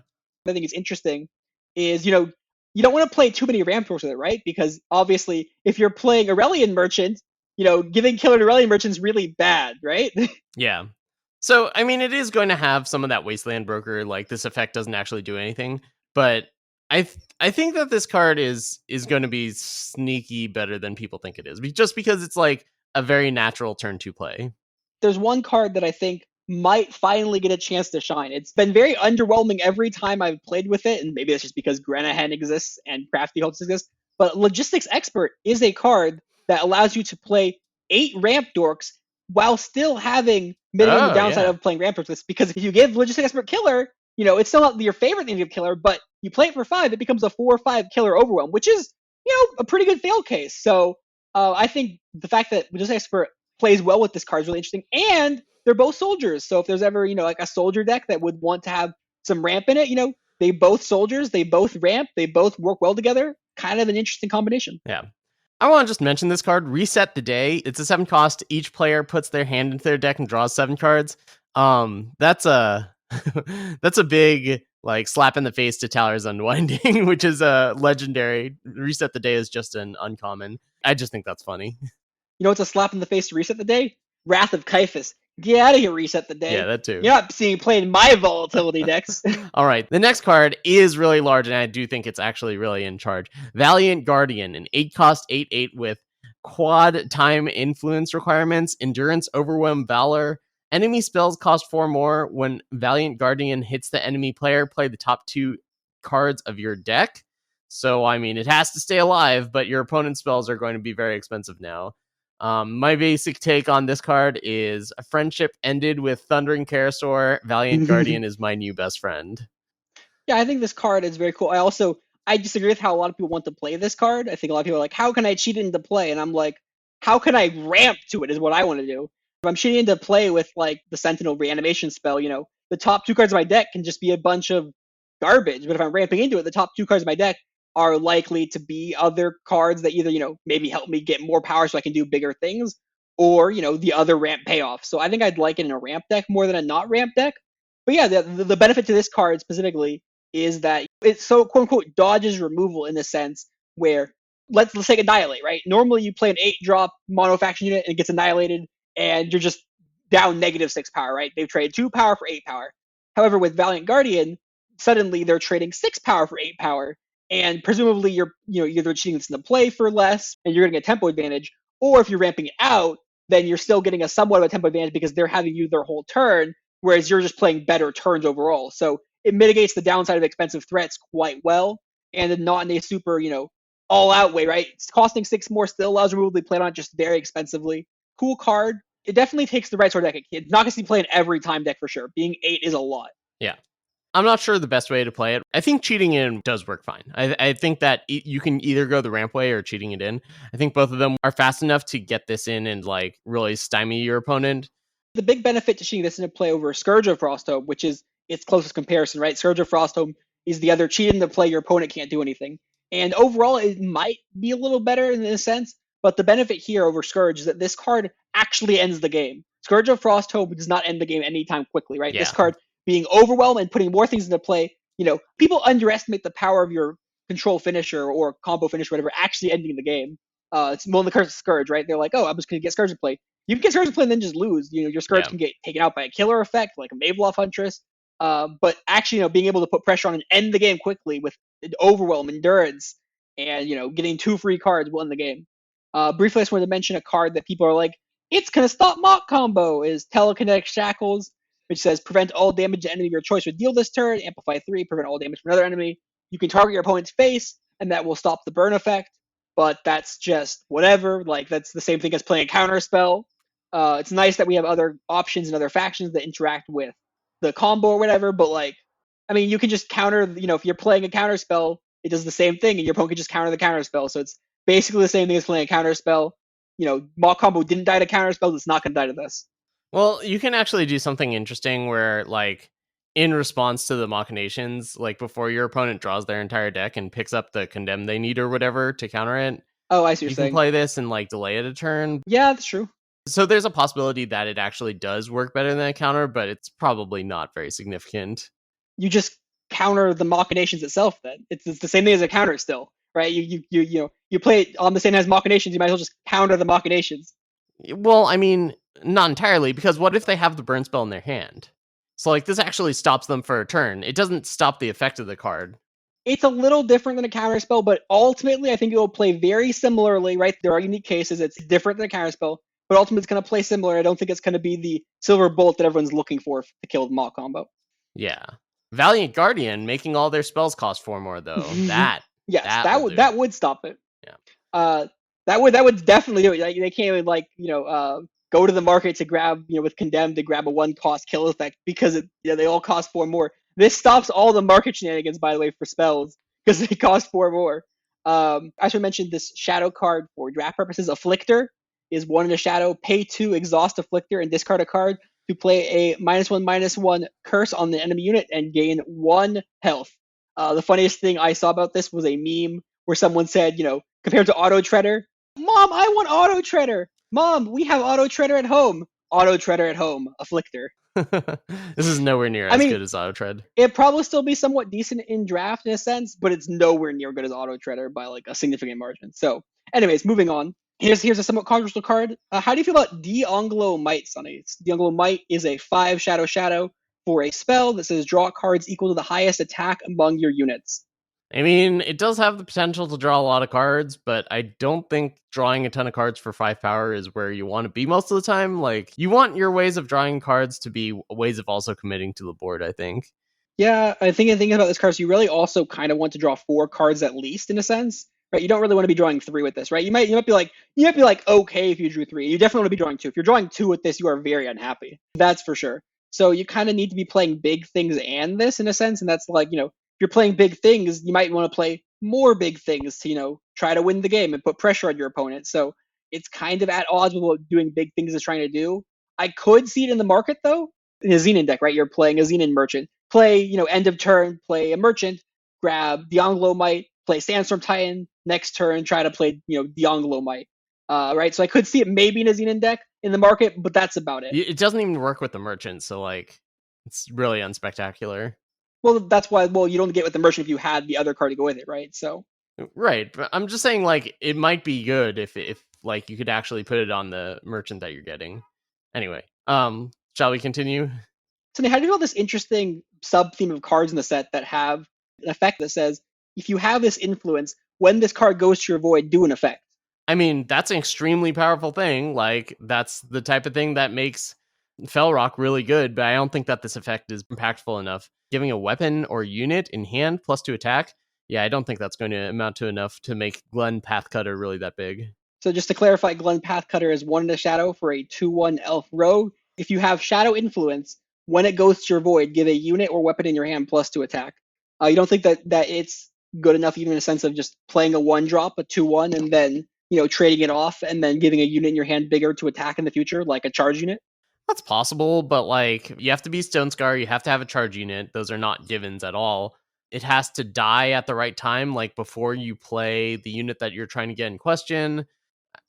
I think it's interesting is, you don't want to play too many Ramp Dorks with it, right? Because obviously, if you're playing Aurelian Merchant, giving Killer to Aurelian Merchant is really bad, right? Yeah. So, I mean, it is going to have some of that Wasteland Broker, like this effect doesn't actually do anything, but I think that this card is going to be sneaky better than people think it is, just because it's like a very natural turn 2 play. There's one card that I think might finally get a chance to shine. It's been very underwhelming every time I've played with it, and maybe that's just because Grenahen exists and Crafty Occultist exists, but Logistics Expert is a card that allows you to play 8 Ramp Dorks while still having mitigating the downside of playing Ramp Dorks. Because if you give Logistics Expert Killer, it's still not your favorite thing to give Killer, but you play it for 5, it becomes a 4/5 Killer Overwhelm, which is, a pretty good fail case. So I think the fact that Logistics Expert plays well with this card is really interesting, and they're both soldiers. So if there's ever, like a soldier deck that would want to have some ramp in it, they both soldiers, they both ramp, they both work well together. Kind of an interesting combination. Yeah. I want to just mention this card, Reset the Day. It's a 7 cost. Each player puts their hand into their deck and draws 7 cards. That's a that's a big like slap in the face to Talar's Unwinding, which is a legendary. Reset the Day is just an uncommon. I just think that's funny. What's a slap in the face to Reset the Day? Wrath of Caiaphas. Get out of here, Reset the Day. Yeah, that too. You're not seeing playing my volatility decks. All right, the next card is really large, and I do think it's actually really in charge. Valiant Guardian, an 8-cost 8/8 with quad time influence requirements, endurance, overwhelm, valor. Enemy spells cost 4 more. When Valiant Guardian hits the enemy player, play the top 2 cards of your deck. So, I mean, it has to stay alive, but your opponent's spells are going to be very expensive now. My basic take on this card is a friendship ended with Thundering Carnosaur. Valiant Guardian is my new best friend. Yeah, I think this card is very cool. I disagree with how a lot of people want to play this card. I think a lot of people are like, how can I cheat into play? And I'm like, how can I ramp to it is what I want to do. If I'm cheating into play with like the Sentinel reanimation spell, the top 2 cards of my deck can just be a bunch of garbage. But if I'm ramping into it, the top 2 cards of my deck are likely to be other cards that either, maybe help me get more power so I can do bigger things, or, the other ramp payoff. So I think I'd like it in a ramp deck more than a not ramp deck. But yeah, the benefit to this card specifically is that it so quote unquote dodges removal in the sense where let's take Annihilate, right? Normally you play an 8-drop mono faction unit and it gets annihilated and you're just down -6 power, right? They've traded 2 power for 8 power. However, with Valiant Guardian, suddenly they're trading 6 power for 8 power, and presumably you're either cheating this into play for less and you're getting a tempo advantage, or if you're ramping it out, then you're still getting a somewhat of a tempo advantage because they're having you their whole turn, whereas you're just playing better turns overall. So it mitigates the downside of expensive threats quite well, and not in a super, all-out way, right? It's costing 6 more still allows removal to be played on just very expensively. Cool card. It definitely takes the right sort of deck. It's not going to be playing every time deck for sure. Being 8 is a lot. Yeah. I'm not sure the best way to play it. I think cheating in does work fine. I think that you can either go the ramp way or cheating it in. I think both of them are fast enough to get this in and like really stymie your opponent. The big benefit to cheating this into play over Scourge of Frostholm, which is its closest comparison, right? Scourge of Frostholm is the other cheat into play, your opponent can't do anything. And overall, it might be a little better in a sense, but the benefit here over Scourge is that this card actually ends the game. Scourge of Frostholm does not end the game anytime quickly, right? Yeah. This card being overwhelmed and putting more things into play, people underestimate the power of your control finisher or combo finisher, whatever, actually ending the game. It's one of the cards of Scourge, right? They're like, oh, I'm just going to get Scourge to play. You can get Scourge to play and then just lose. Your Scourge can get taken out by a killer effect, like a Maveloft Huntress. But actually, being able to put pressure on and end the game quickly with overwhelm, endurance, and getting 2 free cards will end the game. Briefly, I just wanted to mention a card that people are like, it's gonna stop mock combo. Is Telekentic Shackles, which says prevent all damage to enemy of your choice would deal this turn. Amplify 3, prevent all damage from another enemy. You can target your opponent's face, and that will stop the burn effect. But that's just whatever. Like that's the same thing as playing a counter spell. It's nice that we have other options and other factions that interact with the combo or whatever, but you can just counter, if you're playing a counter spell, it does the same thing and your opponent can just counter the counter spell. So it's basically the same thing as playing a counter spell. Mock combo didn't die to counter spells, it's not going to die to this. Well, you can actually do something interesting where, like, in response to the machinations, like before your opponent draws their entire deck and picks up the condemn they need or whatever to counter it. Oh, I see what you you're saying. Can play this and like delay it a turn. Yeah, that's true. So there's a possibility that it actually does work better than a counter, but it's probably not very significant. You just counter the machinations itself then. It's the same thing as a counter still, right? You play it on the same as machinations, you might as well just counter the machinations. Well, not entirely, because what if they have the burn spell in their hand? So like this actually stops them for a turn. It doesn't stop the effect of the card. It's a little different than a counter spell, but ultimately I think it will play very similarly, right? There are unique cases. It's different than a counter spell, but ultimately it's going to play similar. I don't think it's going to be the silver bullet that everyone's looking for to kill the mock combo. Yeah. Valiant Guardian making all their spells cost 4 more though. That would stop it. Yeah. That would definitely do it. Like, they can't even go to the market to grab with Condemned to grab a 1-cost kill effect because they all cost 4 more. This stops all the market shenanigans, by the way, for spells because they cost 4 more. I should mention this shadow card for draft purposes. Afflictor is 1 in a shadow. Pay 2, exhaust Afflictor, and discard a card to play a -1/-1 curse on the enemy unit and gain 1 health. The funniest thing I saw about this was a meme where someone said, compared to Auto Treader, Mom, I want Auto Treader. Mom, we have Auto Treader at home. Auto Treader at home. Afflictor. This is nowhere near as good as Auto Tread. It'd probably still be somewhat decent in draft in a sense, but it's nowhere near good as Auto Treader by like a significant margin. So, anyways, moving on. Here's a somewhat controversial card. How do you feel about D'Angelo Might, Sonny? D'Angelo Might is a 5 shadow for a spell that says draw cards equal to the highest attack among your units. It does have the potential to draw a lot of cards, but I don't think drawing a ton of cards for 5 power is where you want to be most of the time. Like, you want your ways of drawing cards to be ways of also committing to the board, I think. Yeah, I think thinking about this card, so you really also kind of want to draw 4 cards at least, in a sense. Right, you don't really want to be drawing 3 with this, right? You might be like okay if you drew 3. You definitely want to be drawing 2. If you're drawing 2 with this, you are very unhappy. That's for sure. So you kind of need to be playing big things and this in a sense, and that's like, if you're playing big things, you might want to play more big things to, try to win the game and put pressure on your opponent. So it's kind of at odds with what doing big things is trying to do. I could see it in the market though, in a Xenon deck, right? You're playing a Xenon merchant. Play, end of turn, play a merchant, grab D'Angelo Might, play Sandstorm Titan, next turn try to play, Dianglo Might. Right? So I could see it maybe in a Xenon deck in the market, but that's about it. It doesn't even work with the merchant, so like it's really unspectacular. Well, that's why, you don't get with the merchant if you had the other card to go with it, right? So Right, but I'm just saying like it might be good if like you could actually put it on the merchant that you're getting. Anyway, shall we continue? So how do you feel this interesting sub theme of cards in the set that have an effect that says if you have this influence, when this card goes to your void, do an effect? I mean, that's an extremely powerful thing. Like that's the type of thing that makes Fell Rock really good, but I don't think that this effect is impactful enough. Giving a weapon or unit in hand +2 attack, yeah, I don't think that's going to amount to enough to make Glen Pathcutter really that big. So just to clarify, Glen Pathcutter is 1 in the shadow for a 2/1 elf rogue. If you have shadow influence, when it goes to your void, give a unit or weapon in your hand +2 attack. You don't think that it's good enough, even in a sense of just playing a 1-drop, a 2/1, and then trading it off, and then giving a unit in your hand bigger to attack in the future, like a charge unit? That's possible, but like you have to be Stone Scar, you have to have a charge unit. Those are not givens at all. It has to die at the right time, like before you play the unit that you're trying to get in question.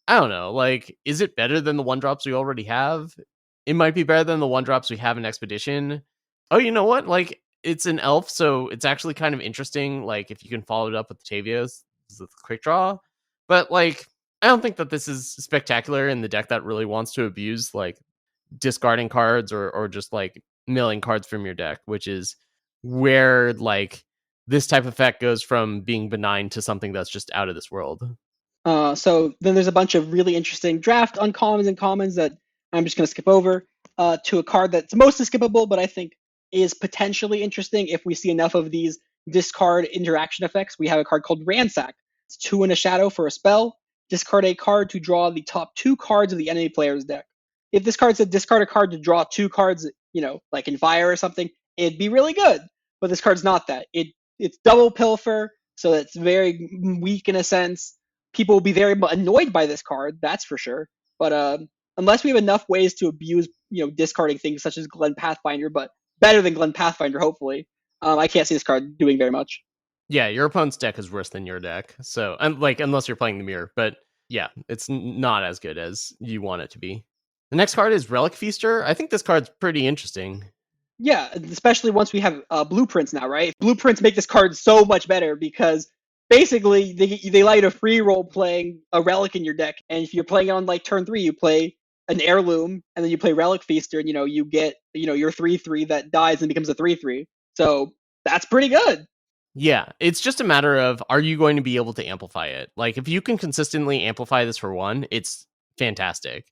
I don't know. Like, is it better than the 1-drops we already have? It might be better than the 1-drops we have in Expedition. Oh, you know what? Like, it's an elf, so it's actually kind of interesting. Like, if you can follow it up with the Tavios, with quick draw. But like, I don't think that this is spectacular in the deck that really wants to abuse like discarding cards or just like milling cards from your deck, which is where like this type of effect goes from being benign to something that's just out of this world. So then there's a bunch of really interesting draft uncommons and commons that I'm just going to skip over to a card that's mostly skippable, but I think is potentially interesting if we see enough of these discard interaction effects. We have a card called Ransack. It's 2 in a shadow for a spell. Discard a card to draw the top 2 cards of the enemy player's deck. If this card said discard a card to draw 2 cards, like in Fire or something, it'd be really good. But this card's not that. It's double pilfer, so it's very weak in a sense. People will be very annoyed by this card, that's for sure. But unless we have enough ways to abuse, discarding things such as Glen Pathfinder, but better than Glen Pathfinder, hopefully, I can't see this card doing very much. Yeah, your opponent's deck is worse than your deck. So, and like, unless you're playing the mirror, but yeah, it's not as good as you want it to be. The next card is Relicfeaster. I think this card's pretty interesting. Yeah, especially once we have blueprints now, right? Blueprints make this card so much better because basically they allow you to free roll playing a relic in your deck, and if you're playing it on like turn 3, you play an heirloom, and then you play Relicfeaster, and you get your 3/3 that dies and becomes a 3/3. So that's pretty good. Yeah, it's just a matter of, are you going to be able to amplify it? Like, if you can consistently amplify this for 1, it's fantastic.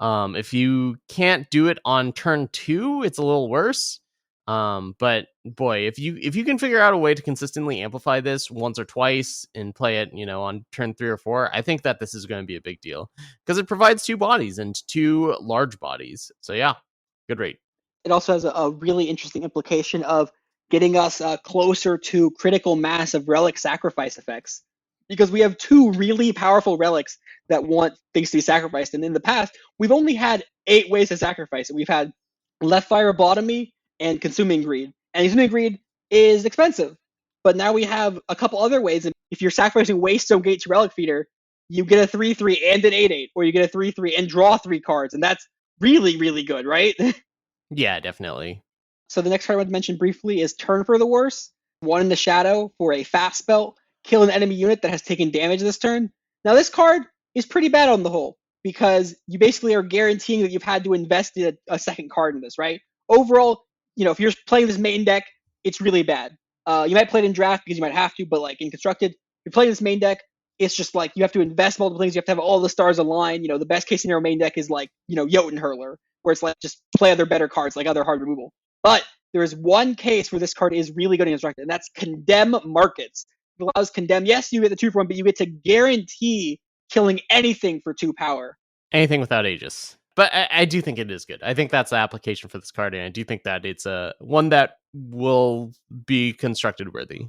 If you can't do it on turn 2, it's a little worse. But boy, if you can figure out a way to consistently amplify this once or twice and play it, on turn 3 or 4, I think that this is going to be a big deal because it provides 2 bodies and 2 large bodies. So yeah, good rate. It also has a really interesting implication of getting us closer to critical mass of relic sacrifice effects. Because we have 2 really powerful relics that want things to be sacrificed. And in the past, we've only had 8 ways to sacrifice it. We've had Left Phlebotomy and Consuming Greed. And Consuming Greed is expensive. But now we have a couple other ways. And if you're sacrificing Waste Stone Gate to Relic Feeder, you get a 3/3 and an 8/8. Or you get a 3/3 and draw 3 cards. And that's really, really good, right? Yeah, definitely. So the next card I want to mention briefly is Turn for the Worse. 1 in the shadow for a fast spell. Kill an enemy unit that has taken damage this turn. Now this card is pretty bad on the whole because you basically are guaranteeing that you've had to invest in a second card in this, right? Overall, if you're playing this main deck, it's really bad. You might play it in draft because you might have to, but like in constructed, if you're playing this main deck, it's just like you have to invest multiple things. You have to have all the stars align. The best case scenario main deck is like, Jotun Hurler, where it's like just play other better cards like other hard removal. But there is one case where this card is really good in constructed, and that's Condemn Markets. It allows Condemn. Yes, you get the 2 for 1, but you get to guarantee killing anything for 2 power. Anything without Aegis. But I do think it is good. I think that's the application for this card, and I do think that it's one that will be constructed worthy.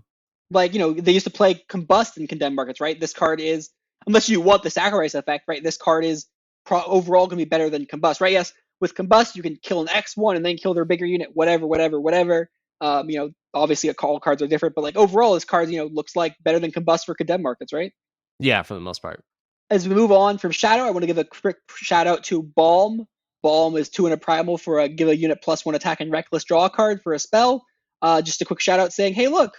Like, they used to play Combust in Condemn Markets, right? This card is, unless you want the sacrifice effect, right? This card is overall going to be better than Combust, right? Yes, with Combust, you can kill an X1 and then kill their bigger unit, whatever. Obviously, all cards are different, but like overall, this card, looks like better than Combust for condemned markets, right? Yeah, for the most part. As we move on from Shadow, I want to give a quick shout out to Balm. Balm is 2 and a primal for a give a unit +1 attack and reckless draw card for a spell. Just a quick shout out saying, hey, look,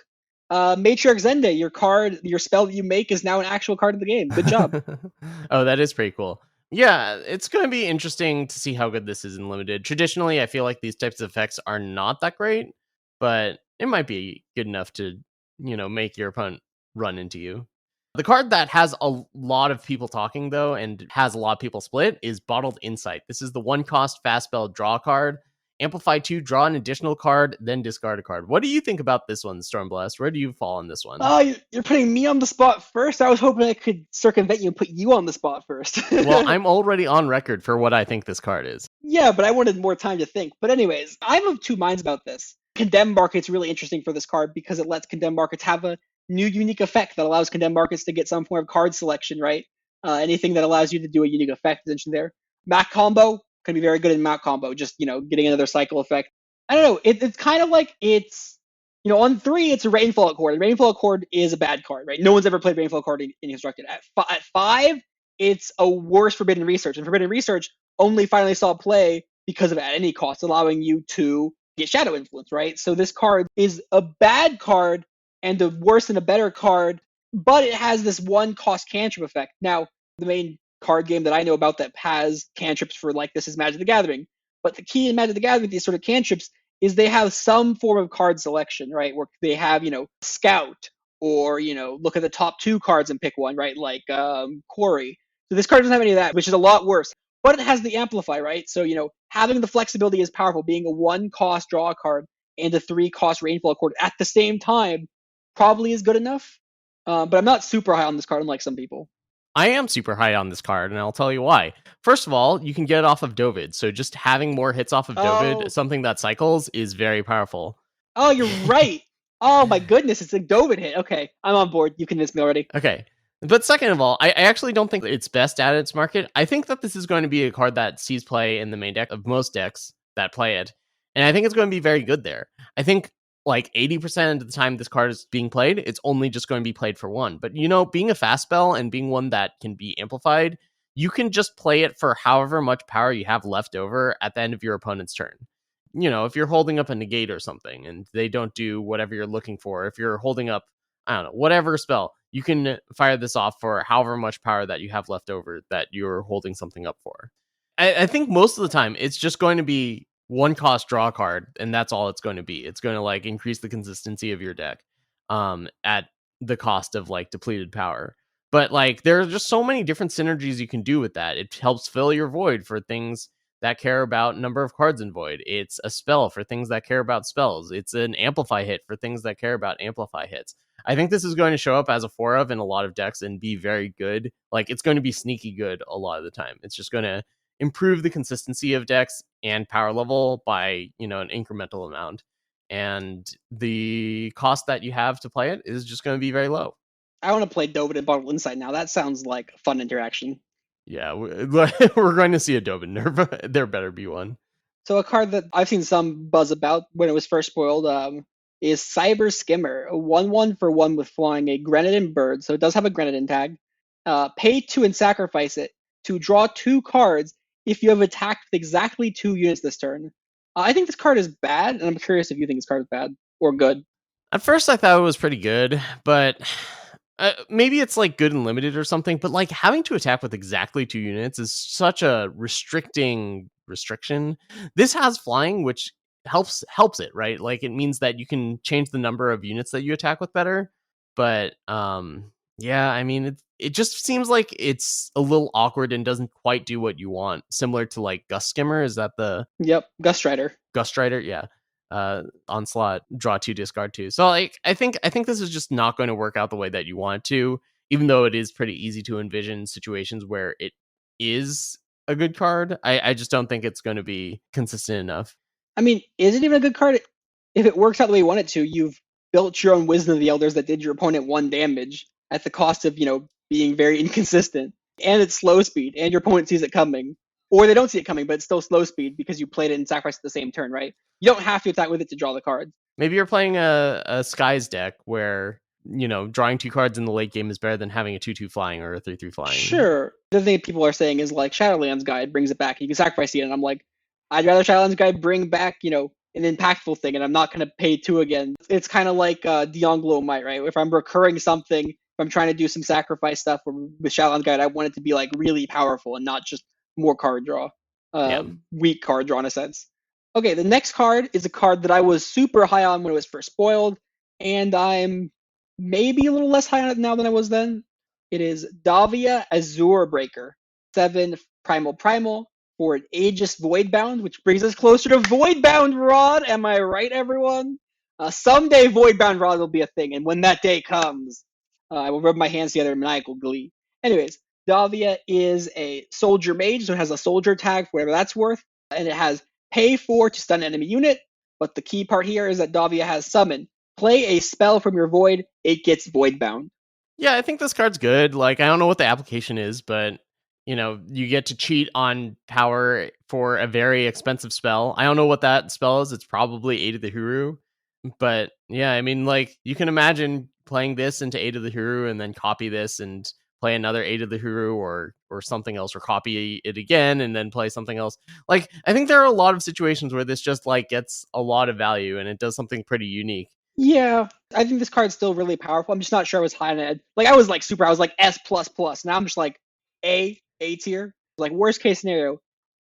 Matriarch Zende, your spell that you make is now an actual card of the game. Good job. Oh, that is pretty cool. Yeah, it's going to be interesting to see how good this is in limited. Traditionally, I feel like these types of effects are not that great, but it might be good enough to, make your opponent run into you. The card that has a lot of people talking, though, and has a lot of people split is Bottled Insight. This is the 1-cost fast spell draw card. Amplify 2, draw an additional card, then discard a card. What do you think about this one, Stormblessed? Where do you fall on this one? Oh, you're putting me on the spot first? I was hoping I could circumvent you and put you on the spot first. Well, I'm already on record for what I think this card is. Yeah, but I wanted more time to think. But anyways, I'm of two minds about this. Condemned Market's really interesting for this card because it lets Condemned Markets have a new unique effect that allows Condemned Markets to get some form of card selection, right? Anything that allows you to do a unique effect is interesting there. Mac combo can be very good in Mac combo, just, getting another cycle effect. I don't know. It's kind of like on 3, it's a Rainfall Accord. And Rainfall Accord is a bad card, right? No one's ever played Rainfall Accord in Constructed. At 5, it's a worse Forbidden Research. And Forbidden Research only finally saw play because of at any cost, allowing you to get Shadow Influence, right? So this card is a bad card and a worse and a better card, but it has this 1-cost cantrip effect. Now, the main card game that I know about that has cantrips for like this is Magic the Gathering. But the key in Magic the Gathering, these sort of cantrips, is they have some form of card selection, right? Where they have, Scout, or, look at the top 2 cards and pick one, right? Like Quarry. So this card doesn't have any of that, which is a lot worse. But it has the Amplify, right? So, having the flexibility is powerful. Being a 1-cost draw card and a 3-cost Rainfall Accord at the same time probably is good enough. But I'm not super high on this card, unlike some people. I am super high on this card, and I'll tell you why. First of all, you can get it off of Dovid, so just having more hits off of Dovid, something that cycles, is very powerful. Oh, you're right. Oh my goodness, it's a Dovid hit. Okay, I'm on board. You convinced me already. Okay. But second of all, I actually don't think it's best at its market. I think that this is going to be a card that sees play in the main deck of most decks that play it, and I think it's going to be very good there. I think like 80% of the time this card is being played, it's only just going to be played for 1. But, being a fast spell and being one that can be amplified, you can just play it for however much power you have left over at the end of your opponent's turn. If you're holding up a negate or something and they don't do whatever you're looking for, if you're holding up, I don't know, whatever spell, you can fire this off for however much power that you have left over that you're holding something up for. I think most of the time it's just going to be 1-cost draw card, and that's all it's going to be. It's going to like increase the consistency of your deck at the cost of like depleted power. But like there are just so many different synergies you can do with that. It helps fill your void for things that care about number of cards in void. It's a spell for things that care about spells. It's an amplify hit for things that care about amplify hits. I think this is going to show up as a 4 of in a lot of decks and be very good. Like it's going to be sneaky good a lot of the time. It's just going to improve the consistency of decks and power level by, an incremental amount. And the cost that you have to play it is just going to be very low. I want to play Dovid and Bottled Insight now. That sounds like a fun interaction. Yeah, we're going to see a Dovid nerf. There better be one. So a card that I've seen some buzz about when it was first spoiled is Cyber Skimmer, a 1/1 for 1 with flying, a Grenadin bird. So it does have a Grenadin tag. Pay 2 and sacrifice it to draw 2 cards if you have attacked with exactly 2 units this turn. I think this card is bad, and I'm curious if you think this card is bad or good. At first, I thought it was pretty good, but maybe it's like good and limited or something. But like having to attack with exactly 2 units is such a restriction. This has flying, which helps it, right? Like it means that you can change the number of units that you attack with better. But yeah, I mean, it just seems like it's a little awkward and doesn't quite do what you want. Similar to like Gust Skimmer, is that the? Yep, Gust Rider. Gust Rider, yeah. Onslaught, draw 2, discard 2. So like, I think this is just not going to work out the way that you want it to. Even though it is pretty easy to envision situations where it is a good card, I just don't think it's going to be consistent enough. I mean, is it even a good card? If it works out the way you want it to, you've built your own Wisdom of the Elders that did your opponent 1 damage at the cost of, being very inconsistent. And it's slow speed, and your opponent sees it coming. Or they don't see it coming, but it's still slow speed because you played it and sacrificed at the same turn, right? You don't have to attack with it to draw the cards. Maybe you're playing a Skies deck where, drawing 2 cards in the late game is better than having a 2/2 flying or a 3/3 flying. Sure. The thing people are saying is like Shadowlands Guide brings it back. You can sacrifice it, and I'm like, I'd rather Shadowlands Guide bring back, an impactful thing, and I'm not going to pay 2 again. It's kind of like Dionglo might, right? If I'm recurring something, if I'm trying to do some sacrifice stuff with Shadowlands Guide, I want it to be like really powerful and not just more card draw, Yeah. weak card draw in a sense. Okay, the next card is a card that I was super high on when it was first spoiled, and I'm maybe a little less high on it now than I was then. It is Davia Azurebreaker, 7 primal for an Aegis Voidbound, which brings us closer to Voidbound Rod. Am I right, everyone? Someday Voidbound Rod will be a thing, and when that day comes, I will rub my hands together in maniacal glee. Anyways, Davia is a soldier mage, so it has a soldier tag for whatever that's worth, and it has pay 4 to stun an enemy unit, but the key part here is that Davia has summon. Play a spell from your void, it gets Voidbound. Yeah, I think this card's good. Like, I don't know what the application is, but you get to cheat on power for a very expensive spell. I don't know what that spell is. It's probably Aid of the Huru. But yeah, I mean, like, you can imagine playing this into Aid of the Huru and then copy this and play another Aid of the Huru or something else, or copy it again and then play something else. Like, I think there are a lot of situations where this just like gets a lot of value and it does something pretty unique. Yeah, I think this card's still really powerful. I'm just not sure I was high on it. Like, I was like super, I was like S++. Now I'm just like A tier. Like, worst case scenario,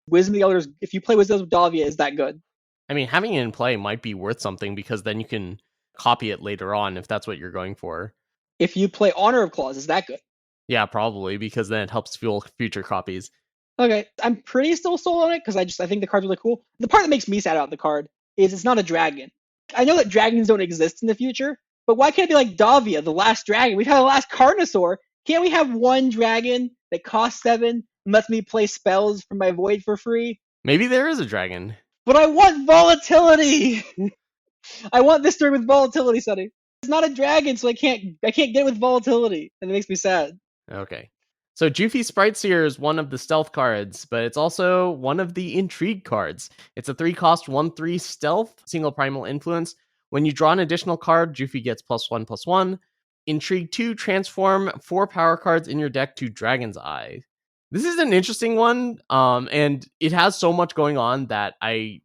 Wisdom of the Elders, if you play Wisdom of Davia, is that good. I mean, having it in play might be worth something because then you can copy it later on if that's what you're going for. If you play Honor of Claws, is that good? Yeah, probably, because then it helps fuel future copies. Okay, I'm pretty still sold on it because I think the card's really cool. The part that makes me sad about the card is it's not a dragon. I know that dragons don't exist in the future, but why can't it be like Davia, the last dragon? We've had the last Carnosaur. Can't we have one dragon that costs 7 and lets me play spells from my void for free? Maybe there is a dragon. But I want volatility! I want this turn with volatility, Sonny. It's not a dragon, so I can't get it with volatility, and it makes me sad. Okay. So Jufi Sprite Seer is one of the stealth cards, but it's also one of the intrigue cards. It's a 3-cost 1/3 stealth, single primal influence. When you draw an additional card, Jufi gets +1/+1. Intrigue 2, transform 4 power cards in your deck to Dragon's Eye. This is an interesting one, and it has so much going on that I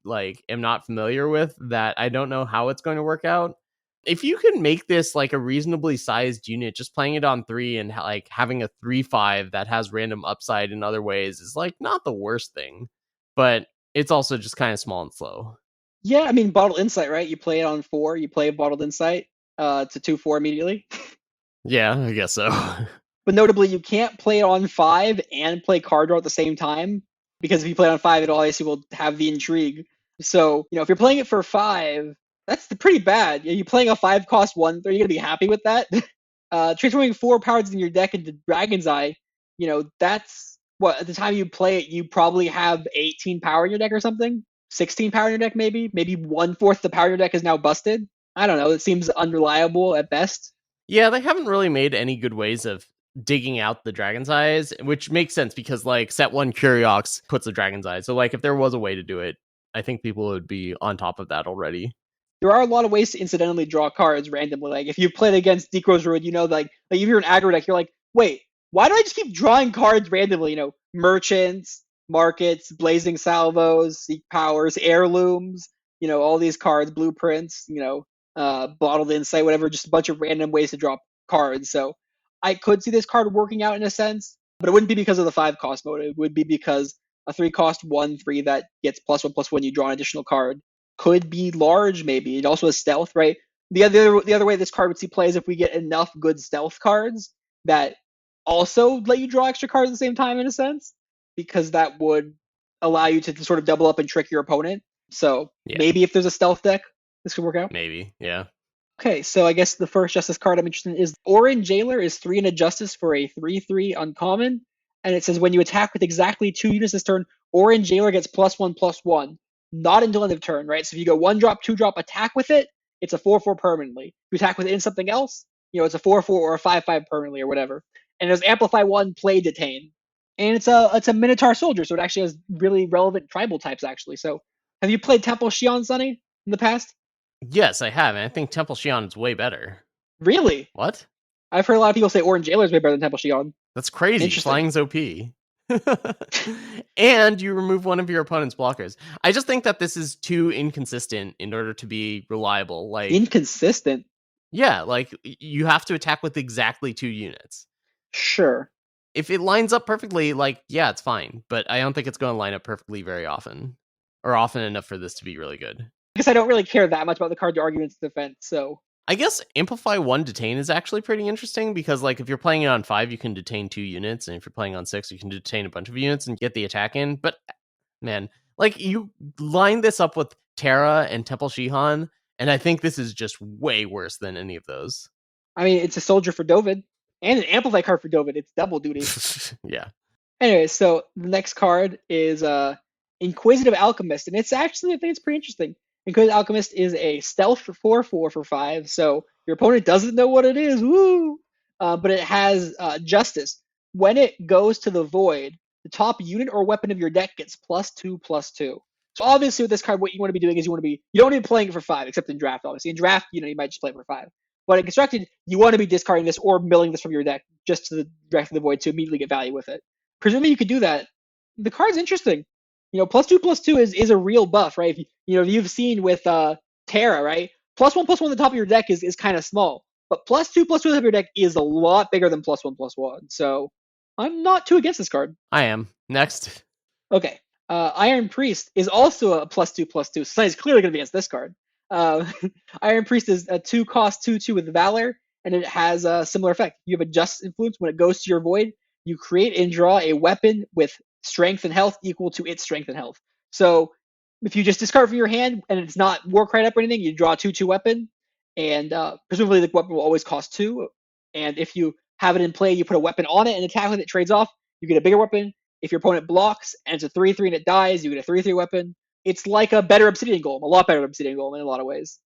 am not familiar with, that I don't know how it's going to work out. If you can make this like a reasonably sized unit, just playing it on 3 and like having a 3/5 that has random upside in other ways is like not the worst thing, but it's also just kind of small and slow. Yeah, I mean, Bottled Insight, right? You play it on 4, you play Bottled Insight to 2/4 immediately. Yeah, I guess so. But notably, you can't play it on 5 and play card draw at the same time, because if you play it on 5, it obviously will have the intrigue. So, if you're playing it for 5, that's pretty bad. You're playing a 5-cost 1, are you going to be happy with that? Transforming 4 powers in your deck into Dragon's Eye, that's what, at the time you play it, you probably have 18 power in your deck or something? 16 power in your deck, maybe? Maybe 1/4 the power in your deck is now busted? I don't know. It seems unreliable at best. Yeah, they haven't really made any good ways of digging out the Dragon's Eyes, which makes sense because like set 1 Curiox puts the Dragon's Eyes. So like if there was a way to do it, I think people would be on top of that already. There are a lot of ways to incidentally draw cards randomly. Like if you played against Decro's Ruin, like if you're an aggro deck, you're like, wait, why do I just keep drawing cards randomly? Merchants, markets, blazing salvos, seek powers, heirlooms, all these cards, blueprints, bottled insight, whatever, just a bunch of random ways to draw cards. So I could see this card working out in a sense, but it wouldn't be because of the 5-cost mode. It would be because a 3-cost 1/3 that gets +1/+1, you draw an additional card, could be large, maybe. It also has stealth, right? The other way this card would see play is if we get enough good stealth cards that also let you draw extra cards at the same time, in a sense, because that would allow you to sort of double up and trick your opponent. So maybe if there's a stealth deck, this could work out. Maybe, yeah. Okay, so I guess the first Justice card I'm interested in is Auren Jailer is 3 and a Justice for a 3/3 uncommon. And it says when you attack with exactly 2 units this turn, Auren Jailer gets +1/+1. Not until end of turn, right? So if you go 1-drop, 2-drop, attack with it, it's a 4/4 permanently. If you attack with it in something else, it's a 4/4 or a 5/5 permanently or whatever. And there's Amplify 1, Play, Detain. And it's a Minotaur soldier, so it actually has really relevant tribal types, actually. So have you played Temple Shion, Sunny, in the past? Yes, I have, and I think Temple Shion is way better. Really? What? I've heard a lot of people say Auren Jailer is way better than Temple Shion. That's crazy. Interesting. Flying's OP. And you remove one of your opponent's blockers. I just think that this is too inconsistent in order to be reliable. Like, Inconsistent? yeah, like you have to attack with exactly 2 units. Sure. If it lines up perfectly, like, yeah, it's fine. But I don't think it's going to line up perfectly very often. Or often enough for this to be really good. I guess I don't really care that much about the card to argue its defense, so. I guess Amplify 1 Detain is actually pretty interesting because, like, if you're playing it on 5, you can detain 2 units, and if you're playing on 6, you can detain a bunch of units and get the attack in. But, man, like, you line this up with Terra and Temple Shihan, and I think this is just way worse than any of those. I mean, it's a soldier for Dovid, and an Amplify card for Dovid. It's double duty. Yeah. Anyway, so the next card is Inquisitive Alchemist, and it's actually, I think it's pretty interesting. Inquisitive Alchemist is a stealth for 4/4 for 5, so your opponent doesn't know what it is. Woo! But it has Justice. When it goes to the Void, the top unit or weapon of your deck gets +2/+2. So obviously with this card, what you want to be doing is you don't want to be playing it for 5, except in draft, obviously. In draft, you might just play it for 5. But in constructed, you want to be discarding this or milling this from your deck just to the direct to the Void to immediately get value with it. Presumably you could do that. The card's interesting. +2/+2 is a real buff, right? If you've seen with Terra, right? +1/+1 at the top of your deck is kind of small, but +2/+2 at the top of your deck is a lot bigger than +1/+1. So I'm not too against this card. I am. Next. Okay. Iron Priest is also a +2/+2. So it's clearly going to be against this card. Iron Priest is a 2-cost 2/2 with Valor, and it has a similar effect. You have a Just Influence. When it goes to your Void, you create and draw a weapon with strength and health equal to its strength and health. So if you just discard from your hand and it's not Warcry up or anything, you draw a 2/2 weapon, and presumably the weapon will always cost 2. And if you have it in play, you put a weapon on it and attack with it, trades off, you get a bigger weapon. If your opponent blocks and it's a 3/3 and it dies, you get a 3/3 weapon. It's like a better Obsidian Golem, a lot better Obsidian Golem in a lot of ways.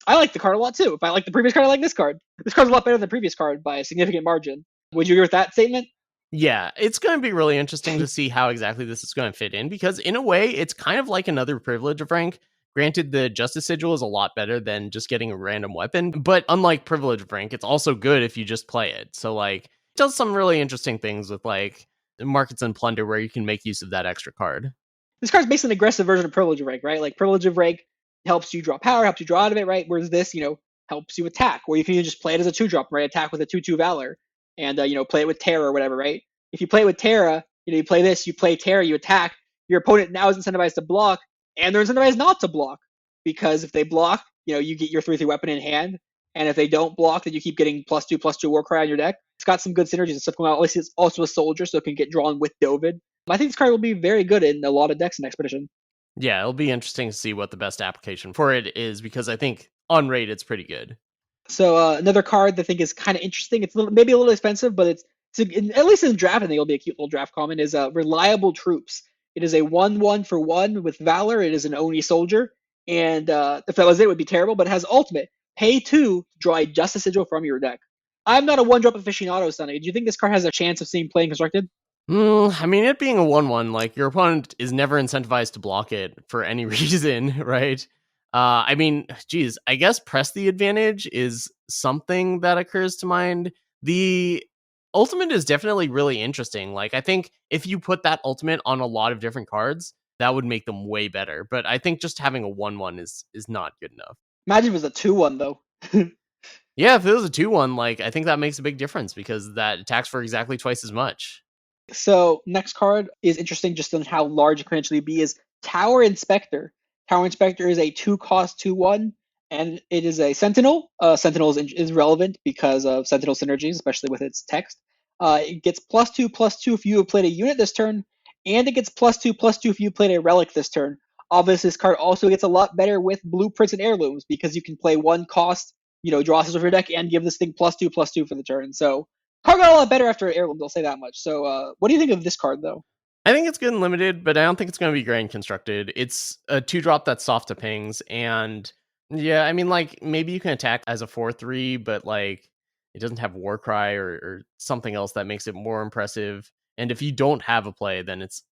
I like the card a lot too. If I like the previous card, I like this card. This card's a lot better than the previous card by a significant margin. Would you agree with that statement? Yeah, it's going to be really interesting to see how exactly this is going to fit in, because in a way, it's kind of like another Privilege of Rank. Granted, the Justice Sigil is a lot better than just getting a random weapon, but unlike Privilege of Rank, it's also good if you just play it. So, like, it does some really interesting things with, like, Markets and Plunder where you can make use of that extra card. This card's basically an aggressive version of Privilege of Rank, right? Like, Privilege of Rank helps you draw power, helps you draw out of it, right? Whereas this, helps you attack, where you can just play it as a 2-drop, right? Attack with a 2/2 Valor, and, play it with Terra or whatever, right? If you play it with Terra, you play this, you play Terra, you attack, your opponent now is incentivized to block, and they're incentivized not to block, because if they block, you get your 3/3 weapon in hand, and if they don't block, then you keep getting +2/+2 Warcry on your deck. It's got some good synergies and stuff going on. Obviously, it's also a soldier, so it can get drawn with Dovid. I think this card will be very good in a lot of decks in Expedition. Yeah, it'll be interesting to see what the best application for it is, because I think on rate it's pretty good. So another card that I think is kind of interesting. It's maybe a little expensive, but it's at least in the draft, I think it'll be a cute little draft common. Is Reliable Troops. It is a 1/1 for 1 with Valor. It is an Oni soldier, and if that was it, would be terrible. But it has ultimate. Pay 2 to draw a Justice Sigil from your deck. I'm not a 1-drop aficionado, Sonny. Do you think this card has a chance of seeing playing constructed? I mean, it being a 1/1, like, your opponent is never incentivized to block it for any reason, right? I mean, geez, I guess Press the Advantage is something that occurs to mind. The ultimate is definitely really interesting. Like, I think if you put that ultimate on a lot of different cards, that would make them way better. But I think just having a 1/1 is not good enough. Imagine if it was a 2/1 though. Yeah, if it was a 2/1, like, I think that makes a big difference because that attacks for exactly twice as much. So next card is interesting just on how large it can actually be is Tower Inspector. Tower Inspector is a 2-cost 2/1, and it is a Sentinel. Sentinel is relevant because of Sentinel synergies, especially with its text. It gets +2/+2 if you have played a unit this turn, and it gets +2/+2 if you played a relic this turn. Obviously, this card also gets a lot better with blueprints and heirlooms because you can play 1-cost, draw a your deck and give this thing +2/+2 for the turn. So card got a lot better after heirlooms, I'll say that much. So what do you think of this card though? I think it's good and limited, but I don't think it's going to be grand constructed. It's a 2-drop that's soft to pings, and yeah, I mean, like, maybe you can attack as a 4/3, but, like, it doesn't have Warcry or something else that makes it more impressive. And if you don't have a play, then it's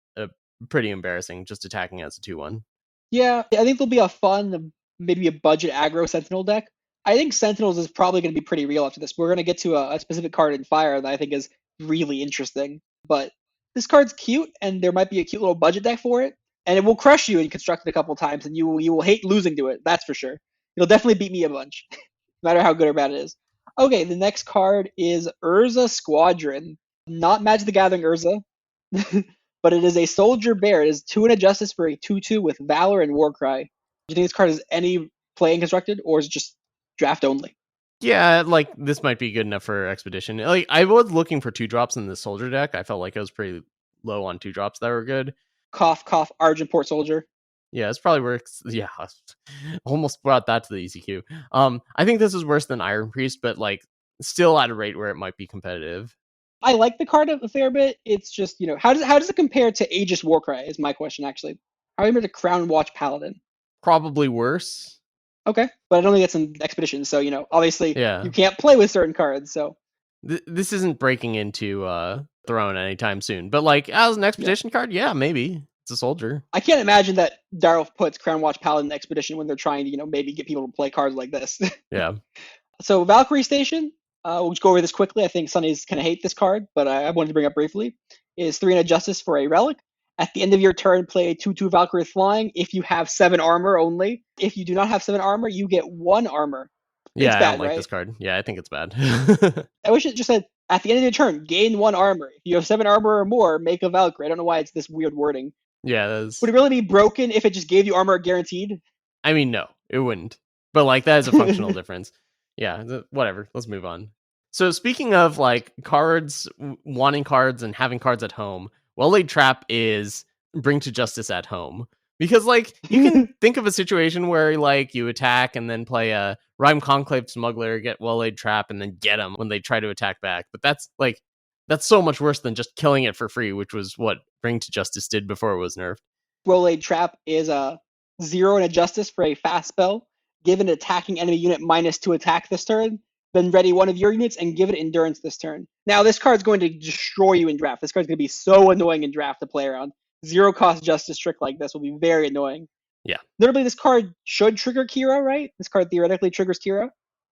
pretty embarrassing just attacking as a 2/1. Yeah, I think there'll be a fun maybe a budget aggro Sentinel deck. I think Sentinels is probably going to be pretty real after this. We're going to get to a specific card in Fire that I think is really interesting. But this card's cute, and there might be a cute little budget deck for it, and it will crush you in Constructed a couple times, and you will hate losing to it. That's for sure. It'll definitely beat me a bunch, no matter how good or bad it is. Okay, the next card is Ursa Squadron. Not Magic the Gathering Ursa, but it is a Soldier Bear. It is 2 and a Justice for a 2/2 with Valor and Warcry. Do you think this card has any play in Constructed, or is it just draft only? Yeah, like this might be good enough for Expedition. Like I was looking for 2-drops in the Soldier deck. I felt like I was pretty low on 2-drops that were good. Cough, cough, Argentport Soldier. Yeah, it's probably works. Yeah, almost brought that to the easy queue. I think this is worse than Iron Priest, but like still at a rate where it might be competitive. I like the card a fair bit. It's just, how does it compare to Aegis Warcry is my question, actually. How do you compare to Crown Watch Paladin? Probably worse. Okay, but I don't think that's an Expedition, so, obviously Yeah. you can't play with certain cards, so. This isn't breaking into Throne anytime soon, but like as an Expedition card, yeah, maybe. It's a Soldier. I can't imagine that Darylf puts Crown Watch Paladin Expedition when they're trying to, maybe get people to play cards like this. Yeah. So Valkyrie Station, we'll just go over this quickly. I think Sunny's going to hate this card, but I wanted to bring up briefly. Is 3 and a Justice for a Relic. At the end of your turn, play a 2/2 Valkyrie Flying if you have 7 armor only. If you do not have 7 armor, you get 1 armor. Yeah, it's I bad, don't like right? this card. Yeah, I think it's bad. I wish it just said, at the end of your turn, gain 1 armor. If you have 7 armor or more, make a Valkyrie. I don't know why it's this weird wording. Yeah, that's... Would it really be broken if it just gave you armor guaranteed? I mean, no, it wouldn't. But like that is a functional difference. Yeah, whatever. Let's move on. So speaking of like cards, wanting cards and having cards at home, Well-Laid Trap is bring to justice at home. Because like you can think of a situation where like you attack and then play a Rhyme Conclave Smuggler, get Well-Laid Trap, and then get them when they try to attack back. But that's so much worse than just killing it for free, which was what Bring to Justice did before it was nerfed. Well-Laid Trap is a 0 and a Justice for a fast spell. Give an attacking enemy unit -2 attack this turn. Then ready one of your units and give it Endurance this turn. Now, this card's going to destroy you in draft. This card's going to be so annoying in draft to play around. 0-cost Justice trick like this will be very annoying. Yeah. Notably, this card should trigger Kira, right? This card theoretically triggers Kira.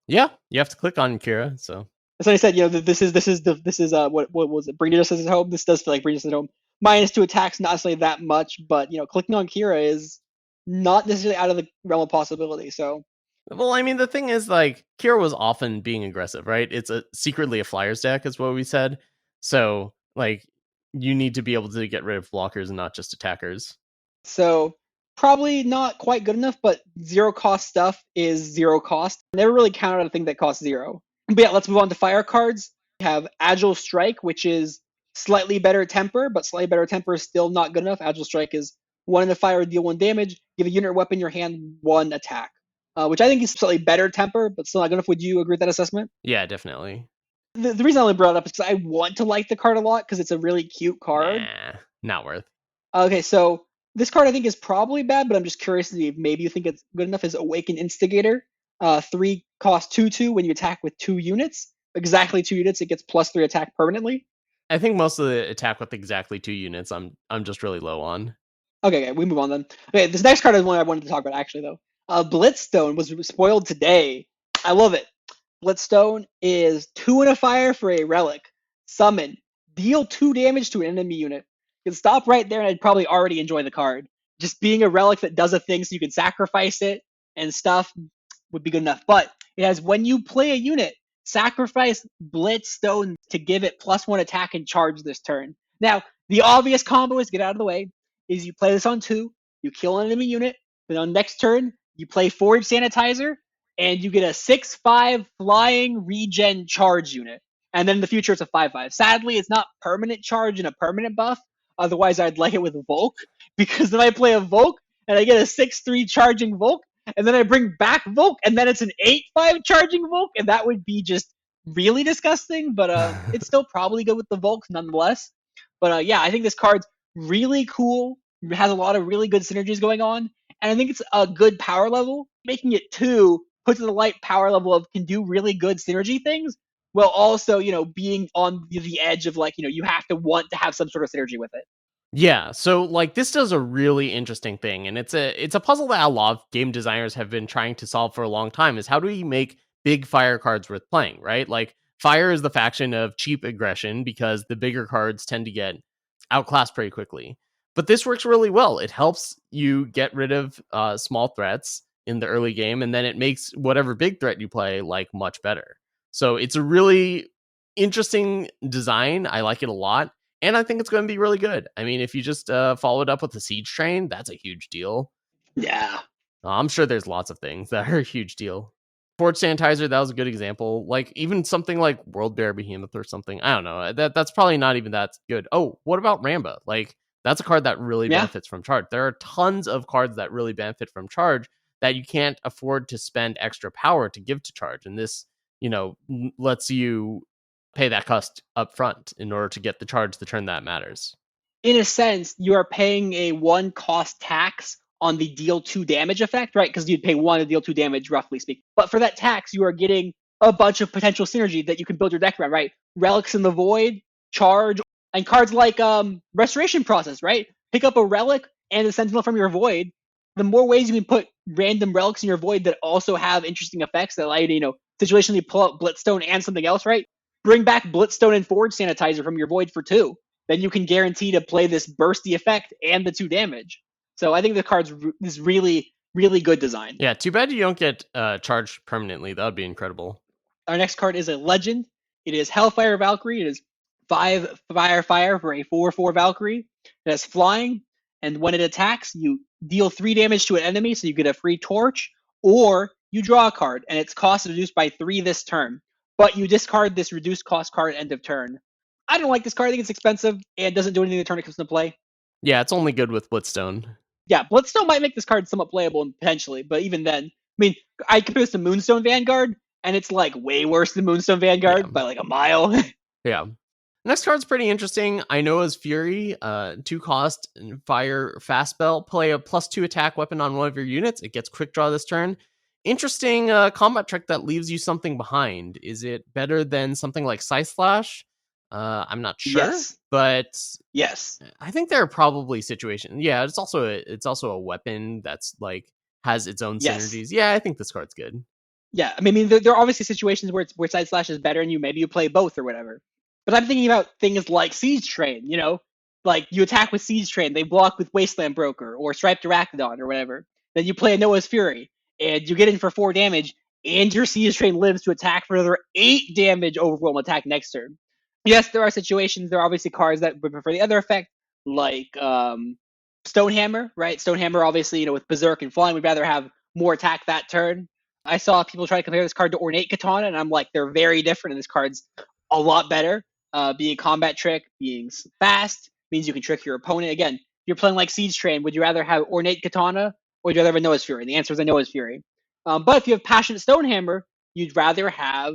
Yeah, you have to click on Kira, so... As I said, this is what was it? Bring to Justice at home. This does feel like Bring to Justice at home. -2 attacks, not necessarily that much, but clicking on Kira is not necessarily out of the realm of possibility. So, well, I mean, the thing is, like, Kira was often being aggressive, right? It's secretly a Flyers deck, is what we said. So, like, you need to be able to get rid of blockers and not just attackers. So probably not quite good enough, but 0-cost stuff is 0 cost. Never really counted on a thing that costs 0. But yeah, let's move on to fire cards. We have Agile Strike, which is slightly better temper, but slightly better temper is still not good enough. Agile Strike is 1 in the fire, deal 1 damage, give a unit or weapon in your hand 1 attack, which I think is slightly better temper, but still not good enough. Would you agree with that assessment? Yeah, definitely. The reason I only brought it up is because I want to like the card a lot because it's a really cute card. Nah, not worth. Okay, so this card I think is probably bad, but I'm just curious to see if maybe you think it's good enough. Is Awakened Instigator. 3 cost 2/2 when you attack with 2 units. Exactly 2 units, it gets +3 attack permanently. I think most of the attack with exactly 2 units I'm just really low on. Okay, we move on then. Okay, this next card is one I wanted to talk about actually though. Blitz Stone was spoiled today. I love it. Blitz Stone is 2 in a fire for a relic. Summon. Deal 2 damage to an enemy unit. You can stop right there and I'd probably already enjoy the card. Just being a relic that does a thing so you can sacrifice it and stuff would be good enough. But it has when you play a unit, sacrifice Blitz Stone to give it +1 attack and charge this turn. Now, the obvious combo is get out of the way, is you play this on 2, you kill an enemy unit, then on next turn, you play Forge Sanitizer, and you get a 6/5 flying regen charge unit. And then in the future, it's a 5/5. Sadly, it's not permanent charge and a permanent buff. Otherwise, I'd like it with Volk, because then I play a Volk, and I get a 6/3 charging Volk, and then I bring back Volk, and then it's an 8/5 charging Volk, and that would be just really disgusting, but it's still probably good with the Volks nonetheless. But yeah, I think this card's really cool, has a lot of really good synergies going on, and I think it's a good power level. Making it 2 puts it a light power level of can do really good synergy things, while also, being on the edge of like, you have to want to have some sort of synergy with it. Yeah, so like this does a really interesting thing, and it's a puzzle that a lot of game designers have been trying to solve for a long time. Is how do we make big fire cards worth playing? Right, like fire is the faction of cheap aggression because the bigger cards tend to get outclassed pretty quickly. But this works really well. It helps you get rid of small threats in the early game, and then it makes whatever big threat you play like much better. So it's a really interesting design. I like it a lot. And I think it's going to be really good. I mean, if you just follow it up with the Siege Train, that's a huge deal. Yeah. I'm sure there's lots of things that are a huge deal. Forge Sanitizer, that was a good example. Like even something like World Bear Behemoth or something. I don't know. That's probably not even that good. Oh, what about Ramba? Like that's a card that really Yeah. benefits from charge. There are tons of cards that really benefit from charge that you can't afford to spend extra power to give to charge. And this, lets you pay that cost up front in order to get the charge the turn that matters. In a sense, you are paying a 1 cost tax on the deal 2 damage effect, right? Because you'd pay 1 to deal 2 damage, roughly speaking. But for that tax, you are getting a bunch of potential synergy that you can build your deck around, right? Relics in the Void, Charge, and cards like Restoration Process, right? Pick up a Relic and a Sentinel from your Void. The more ways you can put random relics in your Void that also have interesting effects that allow you to, situationally pull out Blitz Stone and something else, right? Bring back Blitz Stone and Forge Sanitizer from your Void for 2. Then you can guarantee to play this bursty effect and the 2 damage. So I think the card's is really, really good design. Yeah, too bad you don't get charged permanently. That would be incredible. Our next card is a legend. It is Hellfire Valkyrie. It is 5 fire for a 4/4 Valkyrie. It has flying, and when it attacks, you deal 3 damage to an enemy, so you get a free torch, or you draw a card, and its cost is reduced by 3 this turn. But you discard this reduced cost card end of turn. I don't like this card. I think it's expensive and doesn't do anything the turn it comes into play. Yeah, it's only good with Blitz Stone. Yeah, Blitz Stone might make this card somewhat playable potentially, but even then, I mean, I compare this to Moonstone Vanguard, and it's like way worse than Moonstone Vanguard by like a mile. Yeah. Next card's pretty interesting. Inoa's Fury, 2 cost, fire fast spell. Play a +2 attack weapon on one of your units. It gets quick draw this turn. Interesting combat trick that leaves you something behind. Is it better than something like Scythe Slash? I'm not sure, Yes. but Yes. I think there are probably situations. Yeah, it's also a weapon that's like has its own Yes. synergies. Yeah, I think this card's good. Yeah, I mean, there are obviously situations where Side Slash is better, and maybe you play both or whatever. But I'm thinking about things like Siege Train. Like you attack with Siege Train, they block with Wasteland Broker or Striped Arachnodon or whatever. Then you play a Noah's Fury, and you get in for 4 damage, and your Siege Train lives to attack for another 8 damage overwhelm attack next turn. Yes, there are situations. There are obviously cards that would prefer the other effect, like Stonehammer, right? Stonehammer, obviously, with Berserk and Flying, we'd rather have more attack that turn. I saw people try to compare this card to Ornate Katana, and I'm like, they're very different, and this card's a lot better. Being a combat trick, being fast, means you can trick your opponent. Again, if you're playing like Siege Train, would you rather have Ornate Katana, or would you rather have a Noah's Fury? The answer is a Noah's Fury. But if you have Passionate Stonehammer, you'd rather have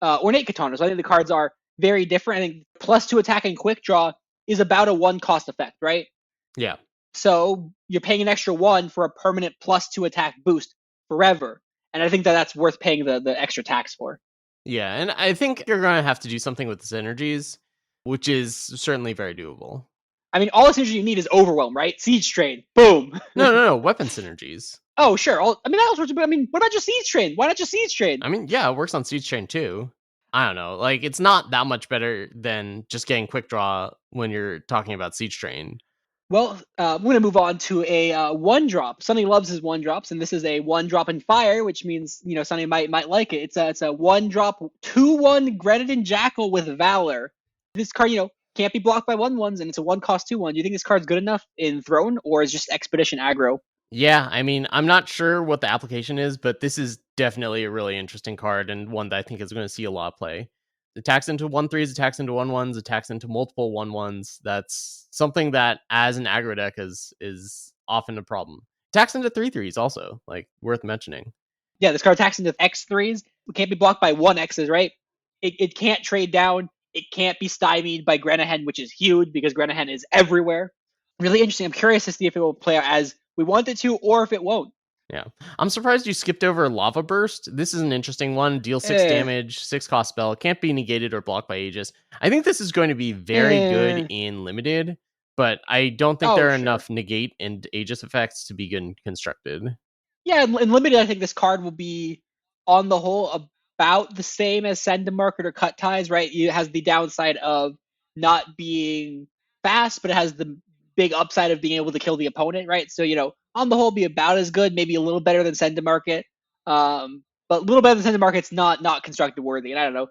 Ornate Katana. So I think the cards are very different. I think +2 attack and quick draw is about a 1 cost effect, right? Yeah. So you're paying an extra 1 for a permanent +2 attack boost forever. And I think that's worth paying the extra tax for. Yeah, and I think you're going to have to do something with the synergies, which is certainly very doable. I mean, all the synergy you need is Overwhelm, right? Siege Train, boom. No, weapon synergies. Oh, sure. That also works. But I mean, what about just Siege Train? Why not just Siege Train? I mean, yeah, it works on Siege Train too. I don't know. Like, it's not that much better than just getting quick draw when you're talking about Siege Train. Well, I'm going to move on to a 1-drop. Sunny loves his 1-drops, and this is a 1-drop in fire, which means, Sunny might like it. It's a 1-drop 2/1 Grenadin Jackal with Valor. This card, can't be blocked by 1/1s, and it's a 1 cost 2/1. Do you think this card's good enough in Throne, or is just Expedition aggro? Yeah, I mean, I'm not sure what the application is, but this is definitely a really interesting card and one that I think is going to see a lot of play. Attacks into 1/3s, attacks into 1/1s, attacks into multiple 1/1s. That's something that, as an aggro deck, is often a problem. Attacks into 3/3s also, like, worth mentioning. Yeah, this card attacks into X3s. It can't be blocked by 1Xs, right? It can't trade down. It can't be stymied by Grenahen, which is huge because Grenahen is everywhere. Really interesting. I'm curious to see if it will play out as we want it to, or if it won't. Yeah. I'm surprised you skipped over Lava Burst. This is an interesting one. Deal 6 damage, 6 cost spell. Can't be negated or blocked by Aegis. I think this is going to be very good in Limited. but I don't think Oh, there are sure. enough negate and Aegis effects to be good constructed. Yeah, in limited, I think this card will be, on the whole, about the same as Send to Market or Cut Ties, right? It has the downside of not being fast, but it has the big upside of being able to kill the opponent, right? So, on the whole, be about as good, maybe a little better than Send to Market. But a little better than Send to Market's not constructed worthy, and I don't know.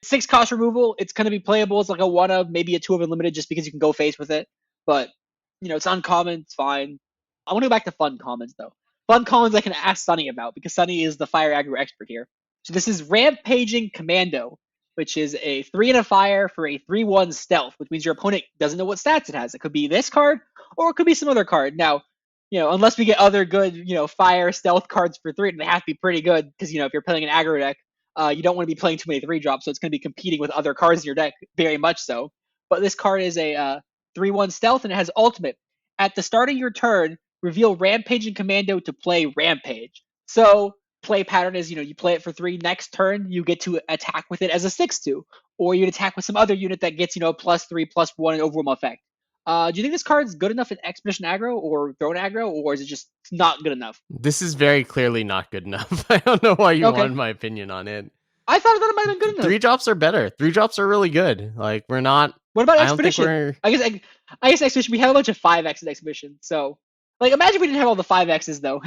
6 cost removal, it's going to be playable as like a 1 of, maybe a 2 of unlimited just because you can go face with it. But, it's uncommon, it's fine. I want to go back to fun commons, though. Fun commons I can ask Sunny about because Sunny is the fire aggro expert here. So this is Rampaging Commando, which is a 3 and a fire for a 3/1 stealth, which means your opponent doesn't know what stats it has. It could be this card, or it could be some other card. Now, unless we get other good, fire stealth cards for 3, they have to be pretty good because, if you're playing an aggro deck, you don't want to be playing too many 3-drops, so it's going to be competing with other cards in your deck, very much so. But this card is a 3/1 stealth, and it has ultimate. At the start of your turn, reveal Rampaging Commando to play Rampage. So play pattern is, you play it for 3. Next turn, you get to attack with it as a 6/2, or you attack with some other unit that gets, +3/+1 and overwhelm effect. Do you think this card's good enough in Expedition aggro or Throne aggro, or is it just not good enough? This is very clearly not good enough. I don't know why you Okay. wanted my opinion on it. I thought that it might have been good enough. 3-drops are better. 3-drops are really good. Like, we're not. What about I don't think Expedition? I guess Expedition, we have a bunch of 5X in Expedition, so imagine if we didn't have all the 5Xs though.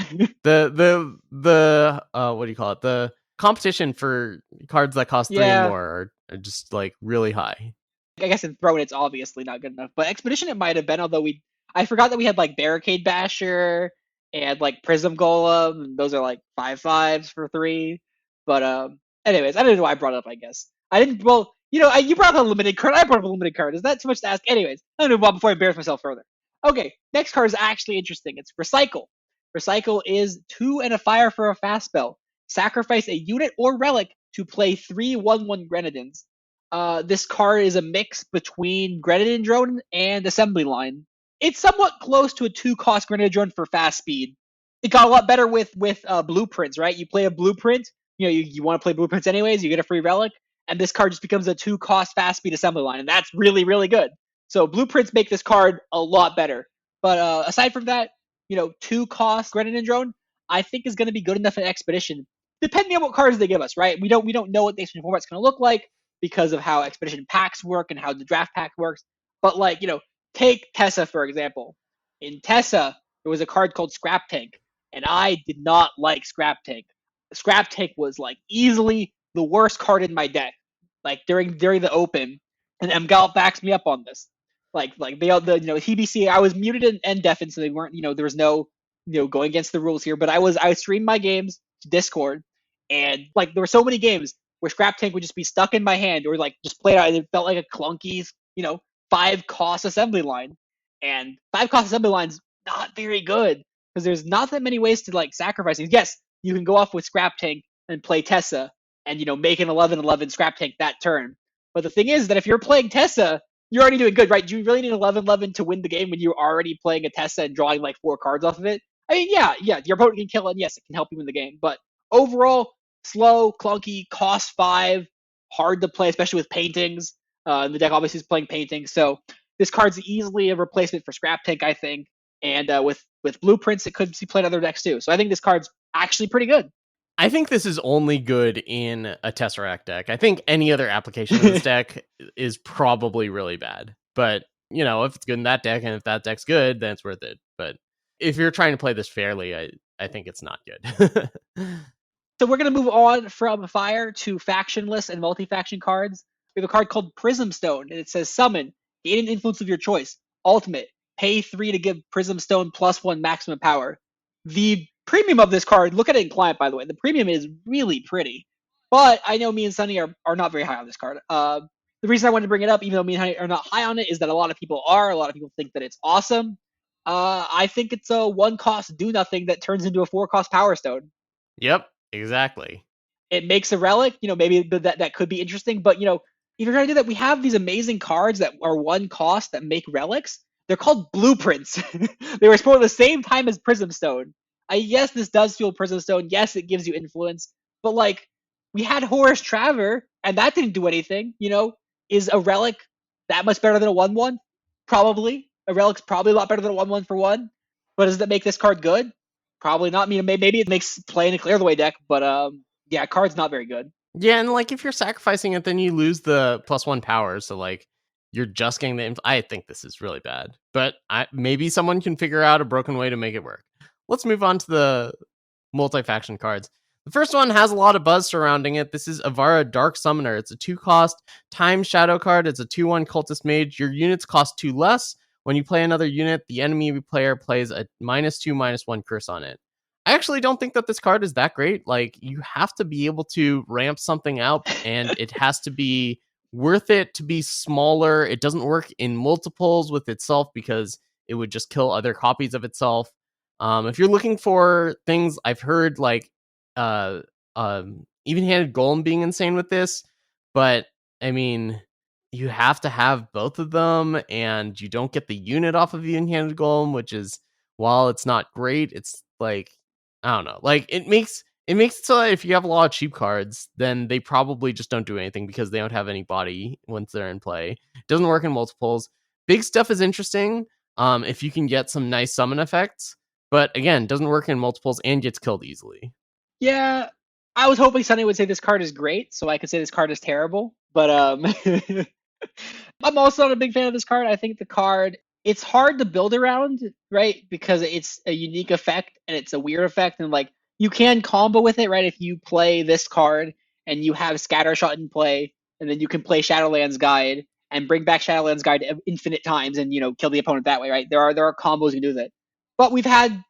the what do you call it? The competition for cards that cost 3 and more are just like really high. I guess in Throne it's obviously not good enough, but Expedition it might have been. Although I forgot that we had like Barricade Basher and like Prism Golem. And those are like 5/5s for 3. But anyways, I don't know why I brought it up. I guess I didn't. Well, you brought up a limited card. I brought up a limited card. Is that too much to ask? Anyways, I'm gonna move on before I embarrass myself further. Okay, next card is actually interesting. It's Recycle. Recycle is 2 and a fire for a fast spell. Sacrifice a unit or relic to play 3/1/1 Grenadins. This card is a mix between Grenadin Drone and Assembly Line. It's somewhat close to a 2-cost Grenadin Drone for fast speed. It got a lot better with blueprints, right? You play a blueprint, you want to play blueprints anyways, you get a free relic, and this card just becomes a 2-cost fast speed Assembly Line, and that's really, really good. So blueprints make this card a lot better. But aside from that, 2-cost Grenadin Drone, I think is going to be good enough in Expedition, depending on what cards they give us, right? We don't know what the Expedition format's going to look like because of how Expedition packs work and how the draft pack works. But take Tessa for example. In Tessa, there was a card called Scrap Tank, and I did not like Scrap Tank. Scrap Tank was easily the worst card in my deck. During the open, and Mgal backs me up on this. TBC, I was muted and deafened, so they weren't, there was no, going against the rules here. But I streamed my games to Discord, and there were so many games where Scrap Tank would just be stuck in my hand or just play it out, and it felt like a clunky, 5-cost assembly line. And 5-cost assembly line's not very good because there's not that many ways to sacrifice these. Yes, you can go off with Scrap Tank and play Tessa and make an 11/11 Scrap Tank that turn. But the thing is that if you're playing Tessa, you're already doing good, right? Do you really need 11/11 to win the game when you're already playing a Tessa and drawing 4 cards off of it? I mean, yeah, your opponent can kill it, and yes, it can help you win the game. But overall, slow, clunky, cost 5, hard to play, especially with paintings. The deck obviously is playing paintings, so this card's easily a replacement for Scrap Tank, I think. And with blueprints, it could be played in other decks too. So I think this card's actually pretty good. I think this is only good in a Tesseract deck. I think any other application of this deck is probably really bad. But, if it's good in that deck and if that deck's good, then it's worth it. But if you're trying to play this fairly, I think it's not good. So we're going to move on from Fire to factionless and multi-faction cards. We have a card called Prism Stone, and it says summon, gain an influence of your choice. Ultimate, pay 3 to give Prism Stone +1 maximum power. The premium of this card, look at it in client, by the way. The premium is really pretty. But I know me and Sunny are not very high on this card. The reason I wanted to bring it up, even though me and Sunny are not high on it, is that a lot of people are. A lot of people think that it's awesome. I think it's a 1-cost do-nothing that turns into a 4-cost Power Stone. Yep, exactly. It makes a relic, maybe that could be interesting. But, if you're going to do that, we have these amazing cards that are 1 cost that make relics. They're called blueprints. They were spawned at the same time as Prism Stone. Yes, this does fuel Prism Stone. Yes, it gives you influence. But, we had Horus Traver, and that didn't do anything. Is a relic that much better than a 1/1? Probably. A Relic's probably a lot better than a 1/1 for 1. But does that make this card good? Probably not. I mean, maybe it makes playing a clear the way deck, but yeah, card's not very good. Yeah, and like if you're sacrificing it, then you lose the +1 power. So like you're just getting the. I think this is really bad, but maybe someone can figure out a broken way to make it work. Let's move on to the multi-faction cards. The first one has a lot of buzz surrounding it. This is Avara Dark Summoner. It's a 2-cost time shadow card. It's a 2/1 cultist mage. Your units cost 2 less. When you play another unit, the enemy player plays a -2/-1 curse on it. I actually don't think that this card is that great. Like, you have to be able to ramp something up, and it has to be worth it to be smaller. It doesn't work in multiples with itself because it would just kill other copies of itself. If you're looking for things, I've heard like uh, even-handed golem being insane with this, but I mean, you have to have both of them, and you don't get the unit off of even-handed golem, which is, while it's not great, it's like, I don't know, like it makes it so that if you have a lot of cheap cards, then they probably just don't do anything because they don't have any body once they're in play. It doesn't work in multiples. Big stuff is interesting if you can get some nice summon effects, but again, doesn't work in multiples and gets killed easily. Yeah, I was hoping Sunny would say this card is great, so I could say this card is terrible. But I'm also not a big fan of this card. I think the card, it's hard to build around, right? Because it's a unique effect and it's a weird effect, and like you can combo with it, right? If you play this card and you have Scattershot in play, and then you can play Shadowlands Guide and bring back Shadowlands Guide infinite times and kill the opponent that way, right? There are combos you can do with it. But we've had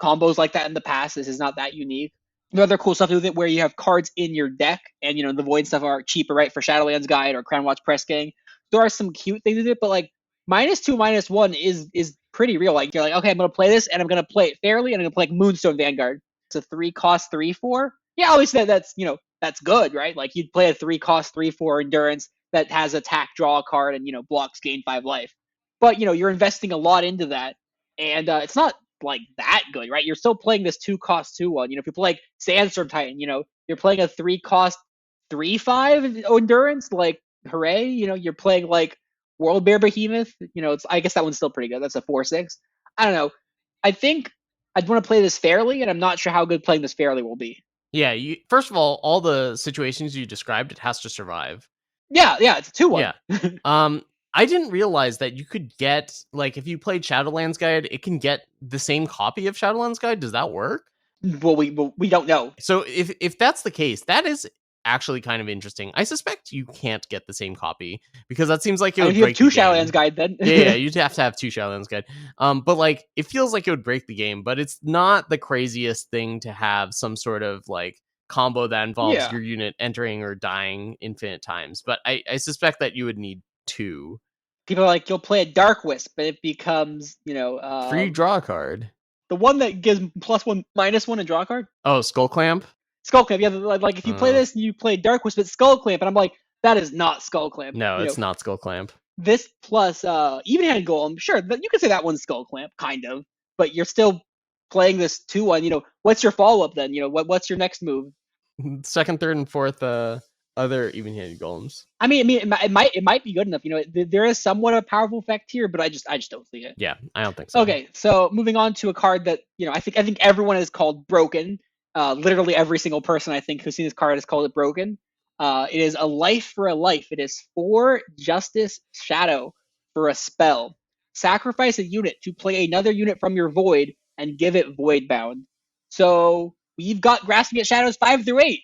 combos like that in the past. This is not that unique. The other cool stuff with it where you have cards in your deck, and the void stuff are cheaper, right? For Shadowlands Guide or Crown Watch Press Gang. There are some cute things with it, but like -2/-1 is pretty real. Like you're like, okay, I'm gonna play this and I'm gonna play it fairly, and I'm gonna play like Moonstone Vanguard. It's a 3-cost 3/4. Yeah, obviously that's good, right? Like you'd play a 3-cost 3/4 endurance that has attack, draw a card, and blocks, gain 5 life. But you're investing a lot into that, and it's not like that good, right? You're still playing this 2-cost 2/1. If you play like Sandstorm Titan, you're playing a 3-cost 3/5 endurance. Like, hooray! You're playing like World Bear Behemoth. I guess that one's still pretty good. That's a 4/6. I don't know. I think I'd want to play this fairly, and I'm not sure how good playing this fairly will be. Yeah, first of all the situations you described, it has to survive. Yeah, it's a 2/1. Yeah. I didn't realize that you could get, like, if you played Shadowlands Guide, it can get the same copy of Shadowlands Guide. Does that work? Well, we don't know. So if that's the case, that is actually kind of interesting. I suspect you can't get the same copy because that seems like it would break the game. You have 2 Shadowlands Guide then. yeah, you'd have to have 2 Shadowlands Guide. But like it feels like it would break the game, but it's not the craziest thing to have some sort of like combo that involves your unit entering or dying infinite times. But I suspect that you would need 2. People are like, you'll play a Dark Wisp, but it becomes, free draw a card. The one that gives +1/-1 and draw a card? Oh, Skull Clamp? Skull Clamp, yeah. Like if you play this and you play Dark Wisp, it's Skull Clamp, and I'm like, that is not Skull Clamp. No, it's not Skull Clamp. This plus even-handed golem, sure, you can say that one's Skull Clamp, kind of, but you're still playing this 2/1. What's your follow-up then? What's your next move? Second, third, and fourth other even-handed golems. I mean, it might be good enough. There is somewhat of a powerful effect here, but I just don't see it. Yeah, I don't think so. Okay, so moving on to a card that I think everyone has called broken. Literally every single person I think who's seen this card has called it broken. It is a life for a life. It is 4 Justice Shadow for a spell. Sacrifice a unit to play another unit from your void and give it void bound. So we've got Grasping at Shadows 5 through 8,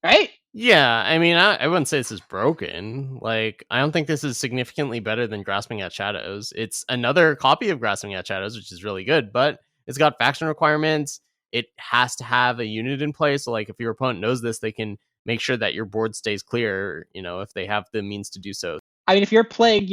right? Yeah, I mean, I wouldn't say this is broken. Like, I don't think this is significantly better than Grasping at Shadows. It's another copy of Grasping at Shadows, which is really good, but it's got faction requirements. It has to have a unit in play. So, like, if your opponent knows this, they can make sure that your board stays clear, if they have the means to do so. I mean, if you're playing,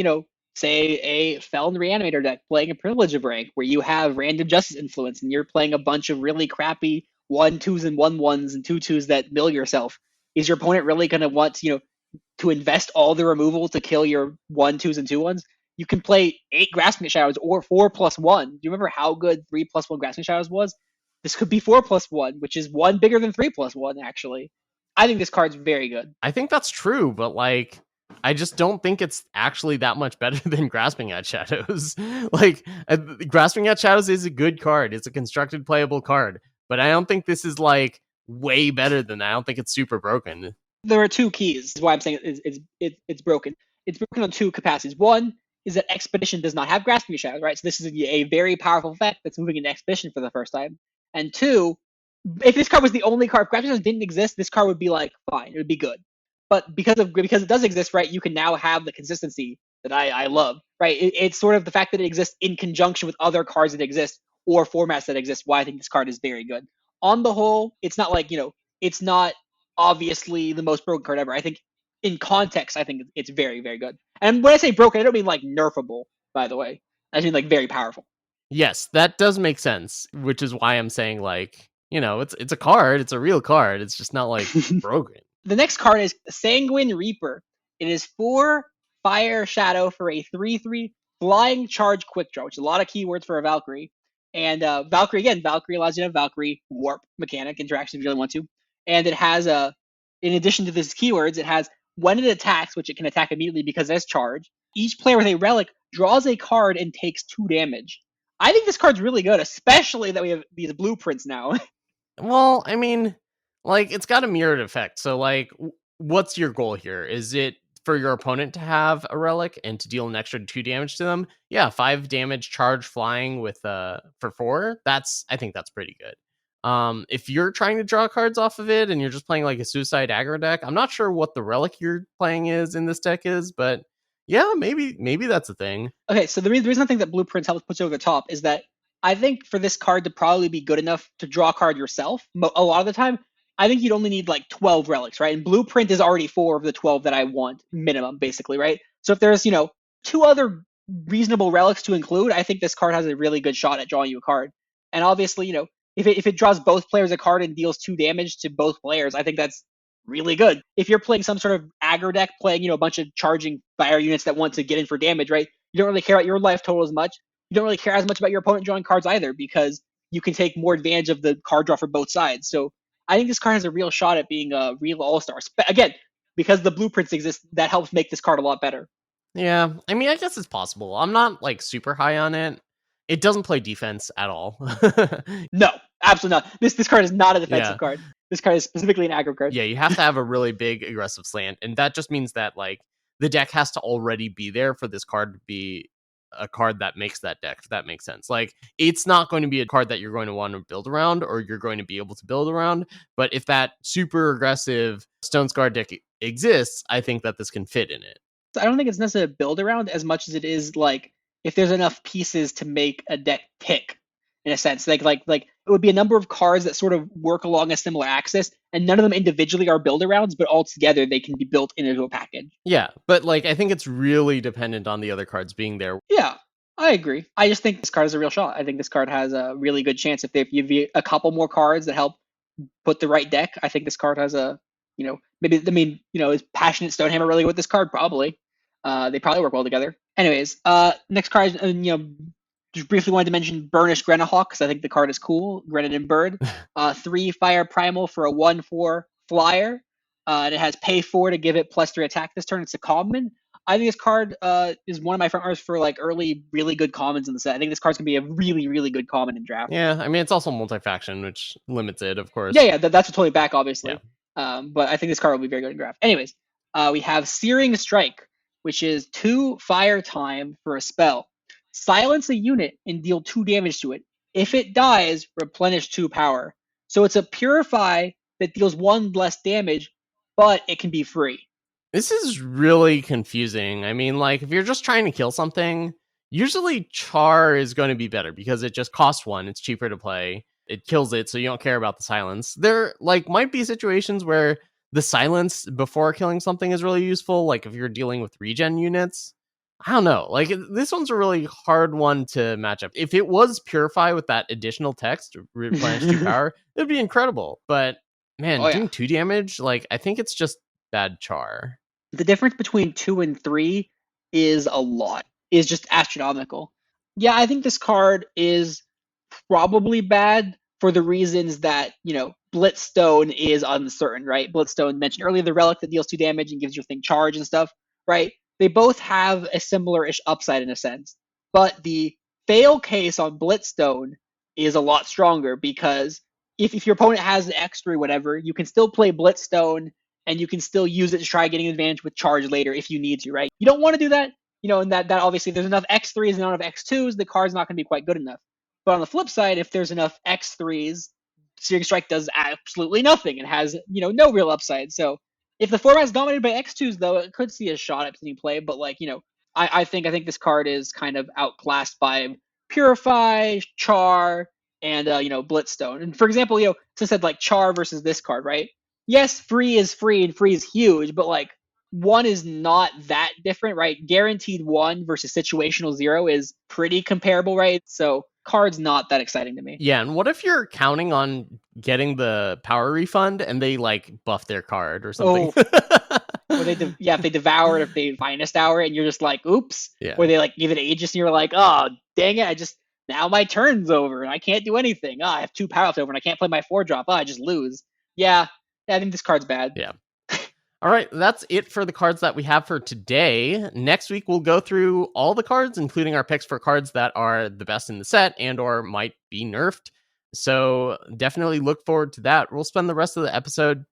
say a Felon Reanimator deck, playing a Privilege of Rank, where you have random Justice influence, and you're playing a bunch of really crappy 1/2s and 1/1s and 2/2s that mill yourself, is your opponent really going to want to invest all the removal to kill your 1/2s and 2/1s? You can play 8 Grasping at Shadows or 4+1. Do you remember how good 3+1 Grasping at Shadows was? This could be 4+1, which is 1 bigger than 3+1, actually. I think this card's very good. I think that's true, but like, I just don't think it's actually that much better than Grasping at Shadows. Like, Grasping at Shadows is a good card. It's a constructed playable card. But I don't think this is, like, way better than that. I don't think it's super broken. There are two keys. Is why I'm saying it's broken. It's broken on two capacities. One is that Expedition does not have Grasping Shadows, right? So this is a very powerful effect that's moving into Expedition for the first time. And two, if this card was the only card, if Grasping Shadows didn't exist, this card would be like fine, it would be good. But because it does exist, right? You can now have the consistency that I love, right? It's sort of the fact that it exists in conjunction with other cards that exist or formats that exist. Why I think this card is very good. On the whole, it's not like it's not obviously the most broken card ever. I think in context, I think it's very, very good. And when I say broken, I don't mean like nerfable, by the way. I mean like very powerful. Yes, that does make sense, which is why I'm saying, like, it's a card. It's a real card. It's just not, like, broken. The next card is Sanguine Reaper. It is 4 Fire Shadow for a 3/3 Flying Charge Quick Draw, which is a lot of keywords for a Valkyrie. And Valkyrie allows you to have Valkyrie Warp mechanic interaction if you really want to. And it has in addition to these keywords, it has when it attacks, which it can attack immediately because it has charge. Each player with a relic draws a card and takes 2 damage. I think this card's really good, especially that we have these blueprints now. Well, I mean, like, it's got a mirrored effect. So, like, what's your goal here? Is it for your opponent to have a relic and to deal an extra 2 damage to them? Yeah, 5 damage charge flying with for 4. I think that's pretty good. If you're trying to draw cards off of it and you're just playing like a suicide aggro deck, I'm not sure what the relic you're playing is in this deck is, but yeah, maybe that's a thing. Okay, so the reason I think that blueprints helps put you over the top is that I think for this card to probably be good enough to draw a card yourself, a lot of the time, I think you'd only need like 12 relics, right? And blueprint is already 4 of the 12 that I want minimum, basically, right? So if there's 2 other reasonable relics to include, I think this card has a really good shot at drawing you a card. And obviously, if it draws both players a card and deals 2 damage to both players, I think that's really good. If you're playing some sort of aggro deck, playing a bunch of charging fire units that want to get in for damage, right? You don't really care about your life total as much. You don't really care as much about your opponent drawing cards either, because you can take more advantage of the card draw for both sides. So I think this card has a real shot at being a real all-star. Again, because the blueprints exist, that helps make this card a lot better. Yeah, I mean, I guess it's possible. I'm not like super high on it. It doesn't play defense at all. No, absolutely not. This card is not a defensive card. This card is specifically an aggro card. Yeah, you have to have a really big aggressive slant, and that just means that like the deck has to already be there for this card to be a card that makes that deck, if that makes sense. Like, it's not going to be a card that you're going to want to build around or you're going to be able to build around, but if that super aggressive Stone Scar deck exists, I think that this can fit in it. I don't think it's necessarily a build around as much as it is like if there's enough pieces to make a deck tick, in a sense. Like it would be a number of cards that sort of work along a similar axis, and none of them individually are build arounds, but all together they can be built into a package. Yeah, but like I think it's really dependent on the other cards being there. Yeah, I agree. I just think this card has a real shot. I think this card has a really good chance. If they give you a couple more cards that help put the right deck, I think this card has a, is Passionate Stonehammer really good with this card? Probably. They probably work well together. Anyways, next card, just briefly wanted to mention Burnished Grenahawk, because I think the card is cool. Grenadin Bird. 3 Fire Primal for a 1/4 flyer. And it has pay 4 to give it +3 attack this turn. It's a common. I think this card is one of my front runners for like early, really good commons in the set. I think this card's going to be a really, really good common in draft. Yeah, I mean, it's also multi-faction, which limits it, of course. Yeah, that's a totally back, obviously. Yeah. But I think this card will be very good in draft. Anyways, we have Searing Strike, which is 2 fire time for a spell. Silence a unit and deal 2 damage to it. If it dies, replenish 2 power. So it's a purify that deals 1 less damage, but it can be free. This is really confusing. I mean, like, if you're just trying to kill something, usually Char is going to be better because it just costs 1. It's cheaper to play. It kills it, so you don't care about the silence. There, like, might be situations where the silence before killing something is really useful, like if you're dealing with regen units. I don't know. Like, this one's a really hard one to match up. If it was Purify with that additional text, replenish 2 power, it'd be incredible. But, man, doing 2 damage, like, I think it's just bad Char. The difference between 2 and 3 is a lot. Is just astronomical. Yeah, I think this card is probably bad for the reasons that, Blitz Stone is uncertain, right? Blitz Stone mentioned earlier, the relic that deals 2 damage and gives your thing charge and stuff. right? They both have a similar-ish upside in a sense, but the fail case on Blitz Stone is a lot stronger because if your opponent has an X3 whatever, you can still play Blitz Stone and you can still use it to try getting advantage with charge later if you need to, right? You don't want to do that, and that obviously if there's enough X3s and not enough X2s, the card's not going to be quite good enough. But on the flip side, if there's enough X3s, Searing Strike does absolutely nothing and has, no real upside. So if the format's dominated by X2s, though, it could see a shot at any play. But I think this card is kind of outclassed by Purify, Char, and Blitz Stone. And for example, since I said Char versus this card, right? Yes, free is free and free is huge, but one is not that different, right? Guaranteed 1 versus situational 0 is pretty comparable, right? So card's not that exciting to me. Yeah, and what if you're counting on getting the power refund and they buff their card or something? Or if they devour it, if they finest hour it, and you're just oops. Yeah. Or they give it Aegis and you're oh, dang it, now my turn's over and I can't do anything. I have 2 power left over and I can't play my 4-drop. I just lose. Yeah, I think this card's bad. Yeah. All right, that's it for the cards that we have for today. Next week, we'll go through all the cards, including our picks for cards that are the best in the set and or might be nerfed. So definitely look forward to that. We'll spend the rest of the episode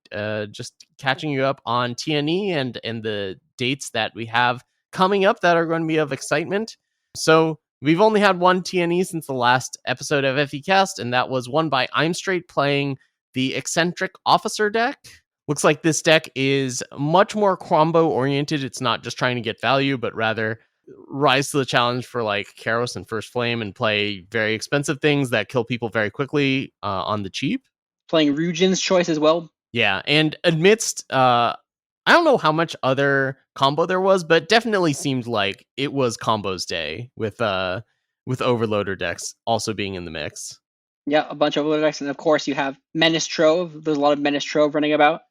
just catching you up on TNE and the dates that we have coming up that are going to be of excitement. So we've only had one TNE since the last episode of FECast, and that was one by I'm Straight playing the Eccentric Officer deck. Looks like this deck is much more combo oriented. It's not just trying to get value, but rather rise to the challenge for Karos and First Flame and play very expensive things that kill people very quickly on the cheap. Playing Rugin's Choice as well. Yeah, and amidst, I don't know how much other combo there was, but definitely seemed like it was combos day with Overloader decks also being in the mix. Yeah, a bunch of Overloader decks, and of course you have Menace Trove. There's a lot of Menace Trove running about.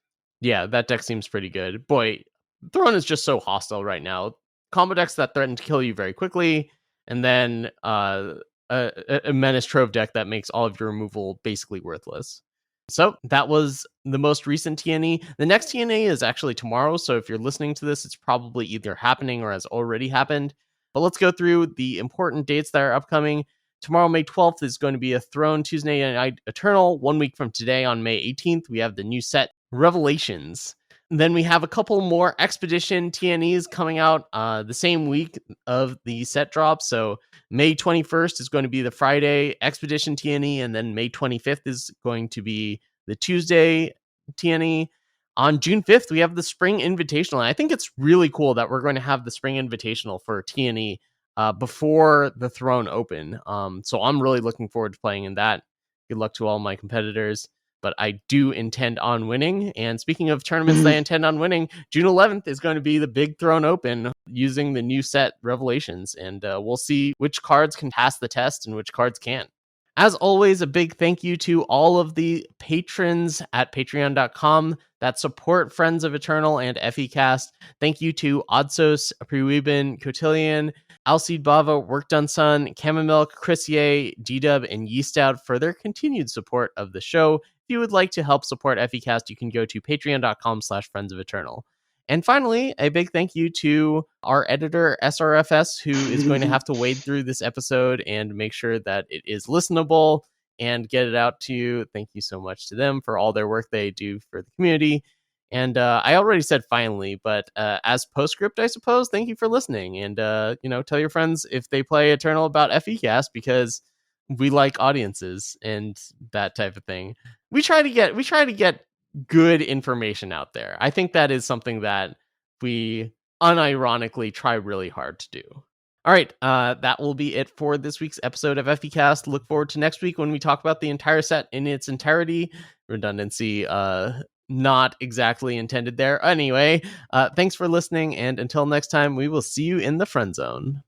Yeah, that deck seems pretty good. Boy, Throne is just so hostile right now. Combo decks that threaten to kill you very quickly, and then a Menace Trove deck that makes all of your removal basically worthless. So that was the most recent TNE. The next TNE is actually tomorrow, so if you're listening to this, it's probably either happening or has already happened. But let's go through the important dates that are upcoming. Tomorrow, May 12th, is going to be a Throne Tuesday Night Eternal. 1 week from today, on May 18th, we have the new set Revelations. And then we have a couple more Expedition TNEs coming out the same week of the set drop. So May 21st is going to be the Friday Expedition TNE, and then May 25th is going to be the Tuesday TNE. On June 5th, we have the Spring Invitational. And I think it's really cool that we're going to have the Spring Invitational for TNE before the Throne Open. So I'm really looking forward to playing in that. Good luck to all my competitors. But I do intend on winning. And speaking of tournaments that I intend on winning, June 11th is going to be the big Throne Open using the new set Revelations. And we'll see which cards can pass the test and which cards can't. As always, a big thank you to all of the patrons at patreon.com that support Friends of Eternal and FECast. Thank you to Odsos, Priweben, Cotillion, Alcide Bava, Work Done Son, Chamomilk, Chris Ye, D-Dub, and Yeastout for their continued support of the show. If you would like to help support FECast, you can go to patreon.com/Friends of Eternal. And finally, a big thank you to our editor, SRFS, who is going to have to wade through this episode and make sure that it is listenable and get it out to you. Thank you so much to them for all their work they do for the community. And I already said finally, but as postscript, I suppose, thank you for listening. And, tell your friends if they play Eternal about FECast, because we like audiences and that type of thing. We try to get good information out there. I think that is something that we unironically try really hard to do. All right, that will be it for this week's episode of FECast. Look forward to next week when we talk about the entire set in its entirety. Redundancy, not exactly intended there. Anyway, thanks for listening, and until next time, we will see you in the friend zone.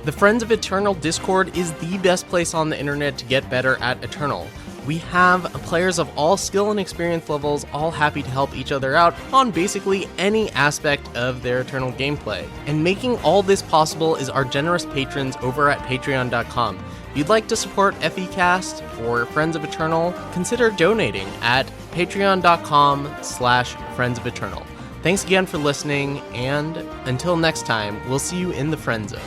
The Friends of Eternal Discord is the best place on the internet to get better at Eternal. We have players of all skill and experience levels all happy to help each other out on basically any aspect of their Eternal gameplay. And making all this possible is our generous patrons over at patreon.com. If you'd like to support FECast or Friends of Eternal, consider donating at patreon.com/Friends of Eternal. Thanks again for listening, and until next time, we'll see you in the Friend Zone.